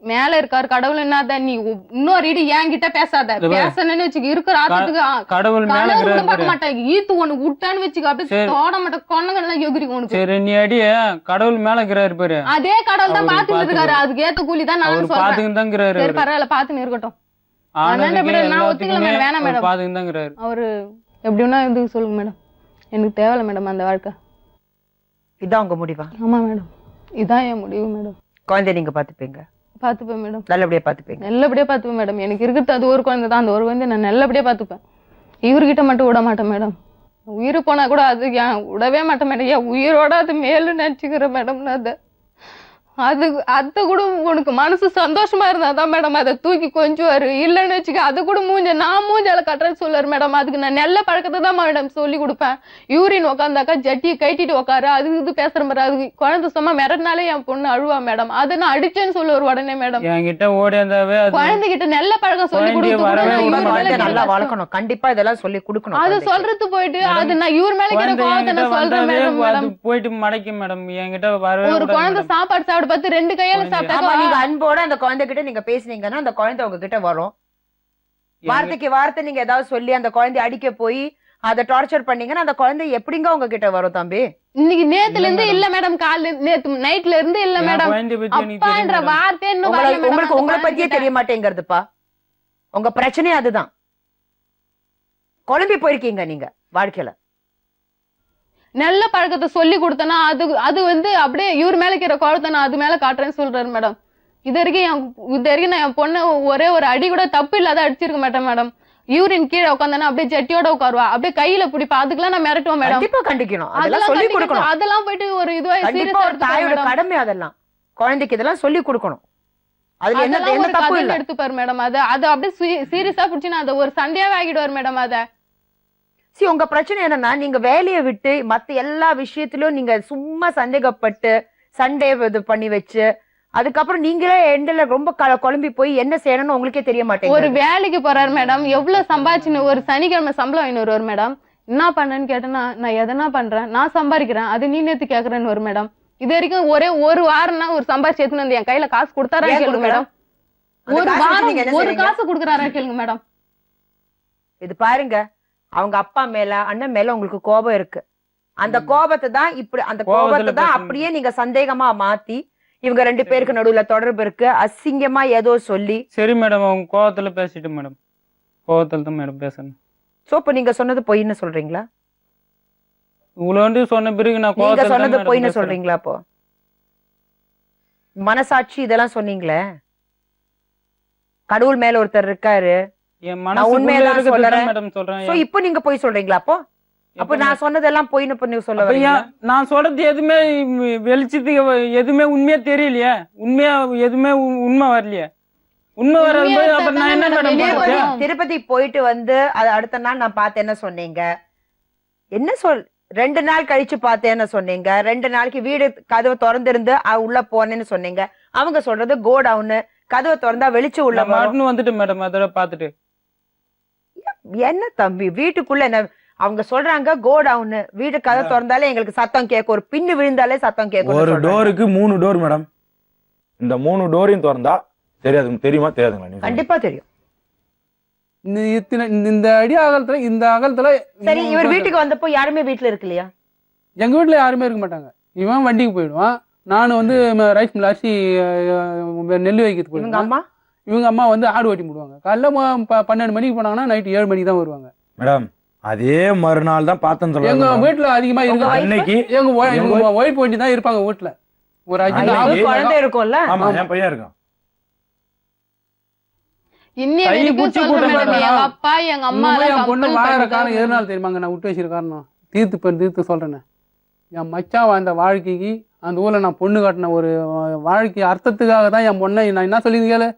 மேல இருக்காரு கடவுள். என்னதான் நீ இன்னொரு இடி என்கிட்ட பேசாத. இது பாரு. பேசணும்னு வச்சுக்க இருக்கிற ஆட்டத்துக்கு கடவுள் மேல கனவு கூட இருக்கிறாரு பார்க்க பாரு. மாட்டேன். ஈத்து ஒண்ணு விட்டான்னு வச்சுக்க அப்படியே சரி. தோட மாட்டேன். கொன்னங்கள்லாம் எகிரி உனக்கு. சரி நீ அடிய, கடவுள் மேல இருக்கிறாரு பாரு. அதே கடவுள் தான் அவரு பார்த்துட்டு இருக்காரு. பாத்துக்கிறாரு. அதுக்கு ஏத்த கூலி தான் அவரு நானும் சொல்றேன். பாத்துக்கிட்டு தான் இருக்கிறாரு. சரி பரவாயில்ல, பாத்துன்னு இருக்கட்டும். ஆனதுக்கு மேடம் நான் ஒத்துக்கல எல்லாத்துக்குமே மேடம். வேணாம் அவர் மேடம். பாத்துக்கிட்டு தான் இருக்கிறாரு. அவரு எப்படின்னா இது சொல்லுங்க மேடம். எனக்கு தேவையில்ல மேடம் அந்த வாழ்க்கை. இதான் உங்க முடிவா? ஆமா மேடம், இதான் என் முடிவு மேடம். குழந்தை நீங்க பாத்துப்பீங்க? பாத்துப்பேன் மேடம். நல்லபடியா பாத்துப்பீங்க? நல்லபடியா பாத்துப்பேன் மேடம். எனக்கு இருக்கிறது அது ஒரு குழந்தை தான். அந்த ஒரு குழந்தை நான் நல்லபடியா பாத்துப்பேன். இவர்கிட்ட மட்டும் விட மாட்டேன் மேடம். உயிர் போனா கூட அது ஏன் விடவே மாட்டேன் மேடம். ஏன் உயிரோட அது மேலும் நினைச்சுக்கிறேன் மேடம். நான் அது கூட உனக்கு மனசு சந்தோஷமா இருந்தாதான் மேடம் அதை தூக்கி கொஞ்சுவாரு. இல்லைன்னு வச்சுக்க அது கூட நான் மூஞ்சால கட்டுறேன்னு சொல்லுவாரு மேடம். அதுக்கு நான் நல்ல பழக்கத்தை தான் மேடம் சொல்லி கொடுப்பேன். யூரின் உக்காந்தாக்கா ஜட்டியை கட்டிட்டு உக்காரு, அது இது பேசுற மாதிரி. அது குழந்தை சும்மா மிரட்டினாலே என் பொண்ணு அழுவா மேடம். அதை நான் அடிச்சேன்னு சொல்லுவார் உடனே மேடம். என்கிட்ட ஓடியாந்தாவே குழந்தைகிட்ட நல்ல பழக்கம் சொல்லி கொடுத்து நல்லா வளர்க்கணும். கண்டிப்பா இதெல்லாம் சொல்லி கொடுக்கணும். அது சொல்றது போயிட்டு அது நான் இவர் மேல இருக்கிற கோவத்தை நான் சொல்றேன் மேடம். போயிட்டு மடக்கி மேடம் என்கிட்ட வரவே ஒரு குழந்தை சாப்பாடு சாப்பிட பார்த்து 2 கையால சாப்பிட்டா நீங்க அன்போட அந்த குழந்தை கிட்ட நீங்க பேசுனீங்கன்னா அந்த குழந்தை உங்ககிட்ட வரும். வார்த்தைக்கு வார்த்தை நீங்க ஏதாவது சொல்லி அந்த குழந்தை அடிக்க போய் அதை டார்ச்சர் பண்ணீங்கன்னா அந்த குழந்தை எப்படிங்க உங்ககிட்ட வரும் தம்பி? இன்னைக்கு நேத்துல இருந்து இல்ல மேடம். காலைல நேத்து நைட்ல இருந்து இல்ல மேடம். அப்பான்ற வார்த்தை இன்னும் வரல மேடம். உங்களுக்கு உங்களை பத்தியே தெரிய மாட்டேங்கிறதுப்பா. உங்க பிரச்சனை அதுதான். குழம்பி போயிருக்கீங்க நீங்க வாழ்க்கையில. நல்ல பழக்கத்தை சொல்லி கொடுத்தனா அது அப்படியே இவர் மேல இருக்கிற கோவத்தை நான் அது மேல காட்டுறேன்னு சொல்றாரு மேடம். இது வரைக்கும் நான் என் பொண்ணு ஒரே ஒரு அடி கூட தப்பு இல்லாத அடிச்சிருக்க மாட்டேன் மேடம். யூரின் கீழே உட்காந்தானா அப்படியே ஜட்டியோட உட்காருவா, அப்படியே கையில பிடிப்பா. அதுக்கெல்லாம் நான் மிரட்டுவேன் மேடம். கண்டிப்பா கண்டிக்கணும். அதெல்லாம் சொல்லி கொடுக்கணும். அதெல்லாம் போயிட்டு ஒரு இதுவா கண்டிப்பா ஒரு தாயோட கடமை அதெல்லாம். குழந்தைக்கு இதெல்லாம் சொல்லி கொடுக்கணும். அதுல என்ன தப்பு இல்ல. எடுத்துப்பாரு மேடம். அது அப்படியே சீரியஸா பிடிச்சு நான் அதை ஒரு சண்டையாவே ஆகிடுவார் மேடம். அத உங்க பிரச்சனை என்னன்னா நீங்க வேலையை விட்டு மத்த எல்லா விஷயத்திலும் நீங்க சும்மா சந்தேகப்பட்டு சண்டே இது பண்ணி வச்சு அதுக்கப்புறம் நீங்களே எண்ட்ல ரொம்ப குழம்பி போய் என்ன செய்யணும்னு உங்களுக்கே தெரிய மாட்டேங்குது. ஒரு வேலைக்கு போறாரு மேடம். எவ்வளவு சம்பாதிச்சுன்னு ஒரு சனிக்கிழமை சம்பளம் ஐநூறு வரும் மேடம். என்ன பண்ணேன்னு கேட்டேன்னா நான் எதனா பண்றேன், நான் சம்பாதிக்கிறேன், அது நீ நேத்து கேக்குறேன்னு வரும் மேடம். இது வரைக்கும் ஒரே ஒரு வாரம்னா ஒரு சம்பாதிச்சு எடுத்துன்னு வந்து என் கையில காசு கொடுத்தாரா கேளுங்க மேடம். ஒரு வாரம் ஒரு காசு கொடுக்குறாரா கேளுங்க மேடம். இது பாருங்க, அவங்க அப்பா மேல அண்ணன் மேல உங்களுக்கு கோபம் இருக்கு. அந்த கோபத்தை தான் இப்படி அந்த கோபத்தை தான் அப்படியே நீங்க சந்தேகமா மாத்தி இவங்க 2 பேருக்கு நடுவுல தொடர்பு இருக்கு அசிங்கமா ஏதோ சொல்லி. சரி மேடம், அவங்க கோவத்துல பேசிட்டு மேடம். கோவத்துல தான் மேடம் பேசணும். சோ இப்ப நீங்க சொன்னது பொய்ன்னு சொல்றீங்களா? இவ்வளவு சொன்ன பிறகு நான் நீங்க சொன்னது பொய்ன்னு சொல்றீங்களா? அப்போ மனசாட்சி இதெல்லாம் சொன்னீங்களே, கடவுள் மேல ஒருத்தர் இருக்காரு, உண்மையதான் சொல்றேன். சோ இப்போ நீங்க போய் சொல்றீங்களா? அப்போ நான் சொன்னதெல்லாம் போயின்னு சொல்ல வரீங்களா? நான் சொல்றது எதுவுமே வெளிச்சத்துக்கு எதுவுமே உண்மையா தெரியலையே. உண்மையா எதுவுமே உண்மை வரலையே. உண்மை வரும்போது அப்புறம் நான் என்ன மேடம்? திருப்பதி போயிட்டு வந்து அது அடுத்த நாள் நான் பார்த்தேன் என்ன சொன்னீங்க? என்ன 2 நாள் கழிச்சு பார்த்தேன் என்ன சொன்னீங்க? 2 நாளைக்கு வீடு கதவை திறந்திருந்து உள்ள போனேன்னு சொன்னீங்க. அவங்க சொல்றது கோடவுன், கதவை திறந்தா வெளிச்சு உள்ள வந்துட்டு மேடம். அதோட பாத்துட்டு என்ன தம்பி வீட்டுக்குள்ள என்ன அவங்க சொல்றாங்க கோடவுன், வீடு கதை திறந்தாலே எங்களுக்கு சத்தம் கேட்கும், ஒரு பின்னு விழுந்தாலே சத்தம் கேட்கும். ஒரு டோருக்கு 3 டோர் மேடம். இந்த 3 டோரையும் திறந்தா தெரியாது. தெரியுமா தெரியாதுங்களா? கண்டிப்பா தெரியும். இந்த அடி அகலத்துல இந்த அகலத்துல. சரி, இவர் வீட்டுக்கு வந்தப்போ யாருமே வீட்டுல இருக்கு இல்லையா? எங்க வீட்டுல யாருமே இருக்க மாட்டாங்க. இவன் வண்டிக்கு போயிடுவான். நான் ரைஸ் மில் அரிசி நெல் வைக்கிறதுக்கு போயிடுவேன். இவங்க அம்மா ஆடு ஓட்டி போடுவாங்க. காலைல 12 மணிக்கு போனாங்கன்னா நைட்டு 7 மணிக்கு தான் வருவாங்க மேடம். அதே மறுநாள் தான் பார்த்தேன்னு சொல்லுவாங்க. எங்க வீட்டுல அதிகமா இருக்கு. அன்னைக்கு எங்க ஒய்ஃப் வண்டி தான் இருப்பாங்க வீட்டுல. ஒரு 5 குழந்தை இருக்கும்ல. ஆமா, என் பையன் இருக்கான். அப்பா எங்க அம்மா என் பொண்ணு வாழற காரணம் எதனால தெரியுமாங்க? நான் விட்டு வச்சிருக்க காரணம் தீர்த்து சொல்றேன். என் மச்சான் வாழ்ந்த வாழ்க்கைக்கு அந்த ஊர்ல நான் பொண்ணு காட்டின ஒரு வாழ்க்கை அர்த்தத்துக்காக தான் என் பொண்ணை நான் என்ன சொல்லி கேளு,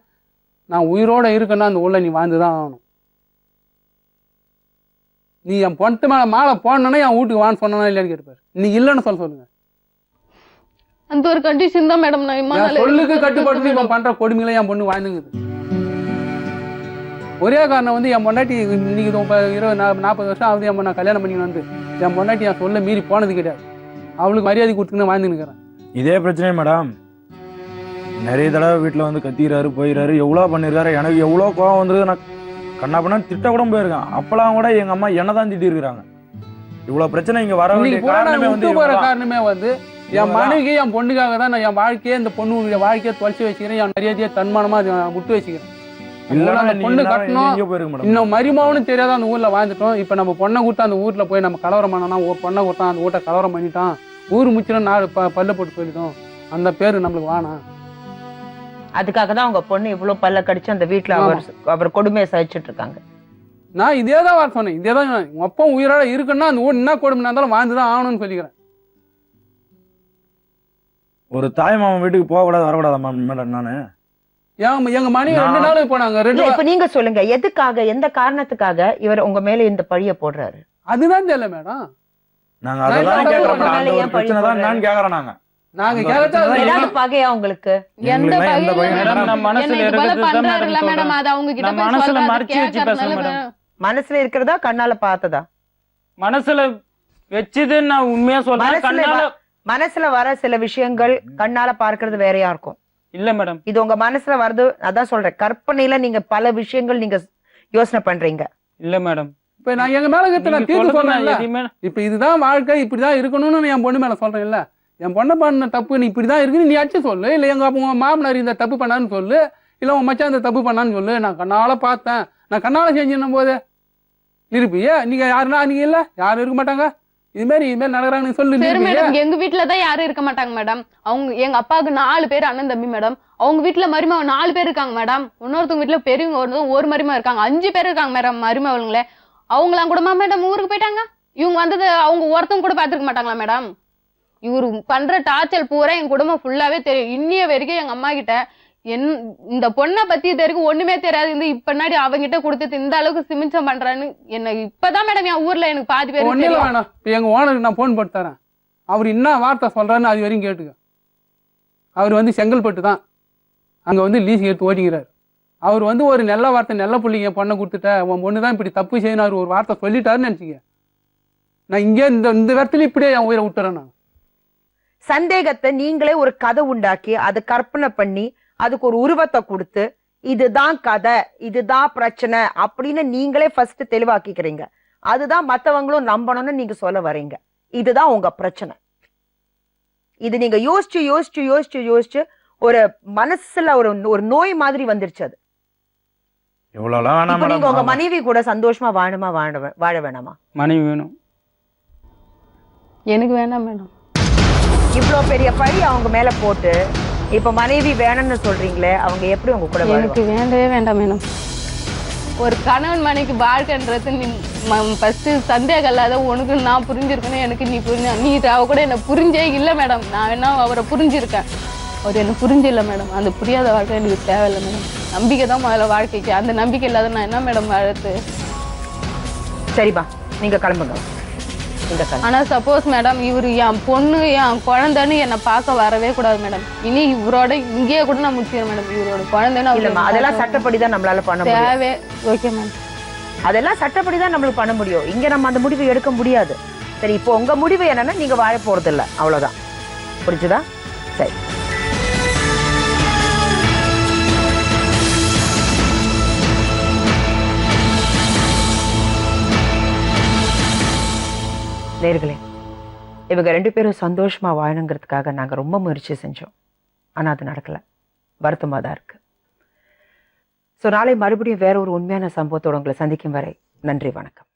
நான் உயிரோட இருக்கேன்னா அந்த ஊர்ல நீ வாழ்ந்துதான் ஆகணும். நீ என் பொண்ணு மேல மாலை போடணும்னா என் வீட்டுக்கு வான்னு சொன்னா இல்லையான்னு கேட்பாரு. நீ இல்லைன்னு சொல்லுங்க. அந்த ஒரு கண்டிஷன் தான் மேடம். நான் சொல்லுக்கு கட்டுப்பட்டு இவன் பண்ற கொடுமைகளை என் பொண்ணு வாழ்ந்துங்குது. ஒரே காரணம் வந்து என் பொண்டாட்டி இன்னைக்கு 40 வருஷம் ஆகுது என் நான் கல்யாணம் பண்ணி வந்து என் பொண்டாட்டி என் சொல்ல மீறி போனது கிடையாது. அவளுக்கு மரியாதை கொடுத்துன்னு வாழ்ந்துன்னு இருக்கிறேன். இதே பிரச்சனை மேடம். நிறைய தடவை வீட்டில் வந்து கத்திக்கிறாரு போயிடுறாரு, எவ்வளோ பண்ணியிருக்காரு. எனக்கு எவ்வளோ கோவம் வந்துருக்கு. நான் கண்ணா பண்ணா திட்ட கூட போயிருக்கேன். அப்பெல்லாம் கூட எங்கள் அம்மா என்ன தான் திட்டி இருக்கிறாங்க. இவ்வளோ பிரச்சனை இங்கே வர வேண்டிய காரணமே வந்து என் மனைவிக்கு என் பொண்ணுக்காக தான் நான் என் வாழ்க்கையை இந்த பொண்ணு வாழ்க்கையை தொலைச்சி வச்சுக்கிறேன். என் மரியாதையை தன்மானமாக விட்டு வச்சுக்கிறேன். பொண்ணு கட்டணும் இன்னும் மருமகன்னு தெரியாத அந்த ஊர்ல வாழ்ந்துட்டோம். இப்ப நம்ம பொண்ணை கொடுத்தா அந்த ஊர்ல போய் நம்ம கலவரம் பண்ணோம்னா பொண்ணை கொடுத்தா அந்த வீட்டை கலவரம் பண்ணிட்டோம், ஊர் முச்சிடும் 4 பல்ல போட்டு போயிட்டோம், அந்த பேரு நம்மளுக்கு வேணாம். அதுக்காக தான் உங்க பொண்ணு இவ்வளவு பல்ல கடிச்சு அந்த வீட்டுல அவர் கொடுமையை சகிச்சுட்டு இருக்காங்க. நான் இதேதான் வர சொன்னேன். இதேதான் உங்க அப்பா உயிரோட இருக்குன்னா அந்த ஊர் என்ன கொடுமை இருந்தாலும் வாழ்ந்துதான் ஆகணும்னு சொல்லிக்கிறேன். ஒரு தாய் மாமன் வீட்டுக்கு போக கூடாது வரக்கூடாது மேடம். நானு எங்க மனைவி 2 நாள் போனாங்க. இப்ப நீங்க சொல்லுங்க, எதுக்காக எந்த காரணத்துக்காக இவர் உங்க மேல இந்த பழிய போடுறாரு? அதுதான் தெரியல மேடம். நாங்க அதெல்லாம் கேக்குறோம். பிரச்சனை தான் நான் கேக்குறோம். நாங்க கேக்குறது ஏதாவது பகையா உங்களுக்கு? எந்த பகையும் பண்றாருல மேடம். அது அவங்க கிட்ட மனசுல மறைச்சு வச்சு பேசணும் மேடம். மனசுல இருக்கிறதா கண்ணால பார்த்ததா? மனசுல வச்சது நான் உண்மையா சொல்றேன். மனசுல வர சில விஷயங்கள் கண்ணால பார்க்கிறது வேறையா இருக்கும். இல்ல மேடம், இது உங்க மனசுல வருது. அதான் சொல்றேன், கற்பனையில நீங்க பல விஷயங்கள் நீங்க யோசனை பண்றீங்க. இல்ல மேடம், இப்ப நான் எங்க மேல தீர்த்து சொல்றேன். இப்ப இதுதான் வாழ்க்கை, இப்படிதான் இருக்கணும்னு என் பொண்ணு மேல சொல்றேன். இல்ல என் பொண்ணை பண்ண தப்பு நீ இப்படிதான் இருக்குன்னு நீ அடிச்சு சொல்லு. இல்ல எங்க மாமனார் இந்த தப்பு பண்ணான்னு சொல்லு. இல்ல உன் மச்சான் இந்த தப்பு பண்ணான்னு சொல்லு. நான் கண்ணால பார்த்தேன், நான் கண்ணால செஞ்சிருந்த போது இருப்பியே. நீங்க யாருன்னா நீங்க இல்ல யாரும் இருக்க மாட்டாங்க. இது மாதிரி நடக்கிறாங்கன்னு சொல்லு. மேடம் எங்க வீட்டுலதான் யாரும் இருக்க மாட்டாங்க மேடம். அவங்க எங்க அப்பாவுக்கு 4 பேர் அண்ணன் தம்பி மேடம். அவங்க வீட்டுல மருமக 4 பேர் இருக்காங்க மேடம். இன்னொருத்தவங்க வீட்டுல பெரியவங்க ஒரு மருமக இருக்காங்க. 5 பேர் இருக்காங்க மேடம் மருமவங்களே. அவங்களாம் கூடமா மேடம் ஊருக்கு போயிட்டாங்க. இவங்க வந்தது அவங்க ஒருத்தவங்க கூட பாத்துருக்க மாட்டாங்களா மேடம்? இவரு பண்ற டார்ச்சல் பூரா என் குடும்பம் ஃபுல்லாவே தெரியும். இன்னைய வரைக்கும் எங்க அம்மா கிட்ட இந்த பொண்ணை பத்தி இது வரைக்கும் ஒண்ணுமே தெரியாது. இந்த இப்ப அவங்கிட்ட கொடுத்துட்டு இந்த அளவுக்கு சிமிச்சம் பண்றான்னு என்ன இப்பதான் மேடம் என் ஊர்ல எனக்கு பாதி பேர் வேணாம். எங்க ஓனருக்கு நான் போன் போட்டு தரேன். அவர் என்ன வார்த்தை சொல்றாருன்னு அது வரைக்கும் கேட்டுக்க. அவர் வந்து செங்கல்பட்டு தான் அங்க லீஸ் எடுத்து ஓட்டிக்கிறார். அவர் ஒரு நல்ல வார்த்தை, நல்ல பிள்ளைங்க பொண்ணை கொடுத்துட்ட, உன் பொண்ணு தான் இப்படி தப்பு செய்யணும் ஒரு வார்த்தை சொல்லிட்டாருன்னு நினைச்சிக்க. நான் இங்கே இந்த இடத்துல இப்படியே என் உயிரை விட்டுறேன். நான் சந்தேகத்தை நீங்களே ஒரு கதை உண்டாக்கி அதை கற்பனை பண்ணி அதுக்கு ஒரு உருவத்தை கொடுத்து இதுதான் கதை, இதுதான் பிரச்சனை அப்படின்னு நீங்களே ஃபர்ஸ்ட் தெளிவாக்கிக்கிறீங்க. அதுதான் மத்தவங்களும் நம்பணும்னு நீங்க சொல்ல வரீங்க. இதுதான் உங்க பிரச்சனை. இது நீங்க யோசிச்சு யோசிச்சு யோசிச்சு யோசிச்சு ஒரு மனசுல ஒரு நோய் மாதிரி வந்துருச்சு. அது நீங்க உங்க மனைவி கூட சந்தோஷமா வாழ வேணாமா? மனைவி வேணும். எனக்கு வேணாம் மேடம். இவ்வளவு பெரிய பழி அவங்க மேல போட்டு இப்ப மனைவி வேணும்னு சொல்றீங்களே, அவங்க எப்படி உங்க கூட? எனக்கு வேண்டவே வேண்டாம் மேடம். ஒரு கணவன் மனைவிக்கு வாழ்க்கைன்றது ஃபர்ஸ்ட் சந்தேகம் இல்லாத உனக்கு நான் புரிஞ்சிருக்கேன், எனக்கு நீ நீ அவ கூட என்ன புரிஞ்சே இல்லை மேடம். நான் வேணா அவரை புரிஞ்சிருக்கேன், அவர் என்ன புரிஞ்சில்லை மேடம். அந்த புரியாத வாழ்க்கை எனக்கு தேவையில்லை மேடம். நம்பிக்கை தான் முதல்ல வாழ்க்கைக்கு. அந்த நம்பிக்கை இல்லாத நான் என்ன மேடம் வாழறது? சரிப்பா, நீங்க கிளம்புங்க. ஆனா சப்போஸ் மேடம் இவரு என் பொண்ணு என் குழந்தைன்னு என்ன பார்க்க வரவே கூடாது மேடம். இனி இவரோட இங்கேயே கூட நான் முடிச்சிடுறேன் மேடம். இவரோட குழந்தைன்னு அதெல்லாம் சட்டப்படிதான் நம்மளால பண்ண தேவை. ஓகே மேம், அதெல்லாம் சட்டப்படிதான் நம்மளுக்கு பண்ண முடியும். இங்க நம்ம அந்த முடிவை எடுக்க முடியாது. சரி, இப்போ உங்க முடிவு என்னன்னா நீங்க வாழ போறது இல்லை, அவ்வளவுதான். புரிஞ்சுதா? சரி. நேர்களே, இவங்க 2 பேரும் சந்தோஷமா வாழணுங்கிறதுக்காக நாங்க ரொம்ப முயற்சி செஞ்சோம். ஆனா அது நடக்கல. வருத்தமா தான் இருக்கு. ஸோ நாளை மறுபடியும் வேற ஒரு உண்மையான சம்பவத்தோட உங்களை சந்திக்கும் வரை நன்றி, வணக்கம்.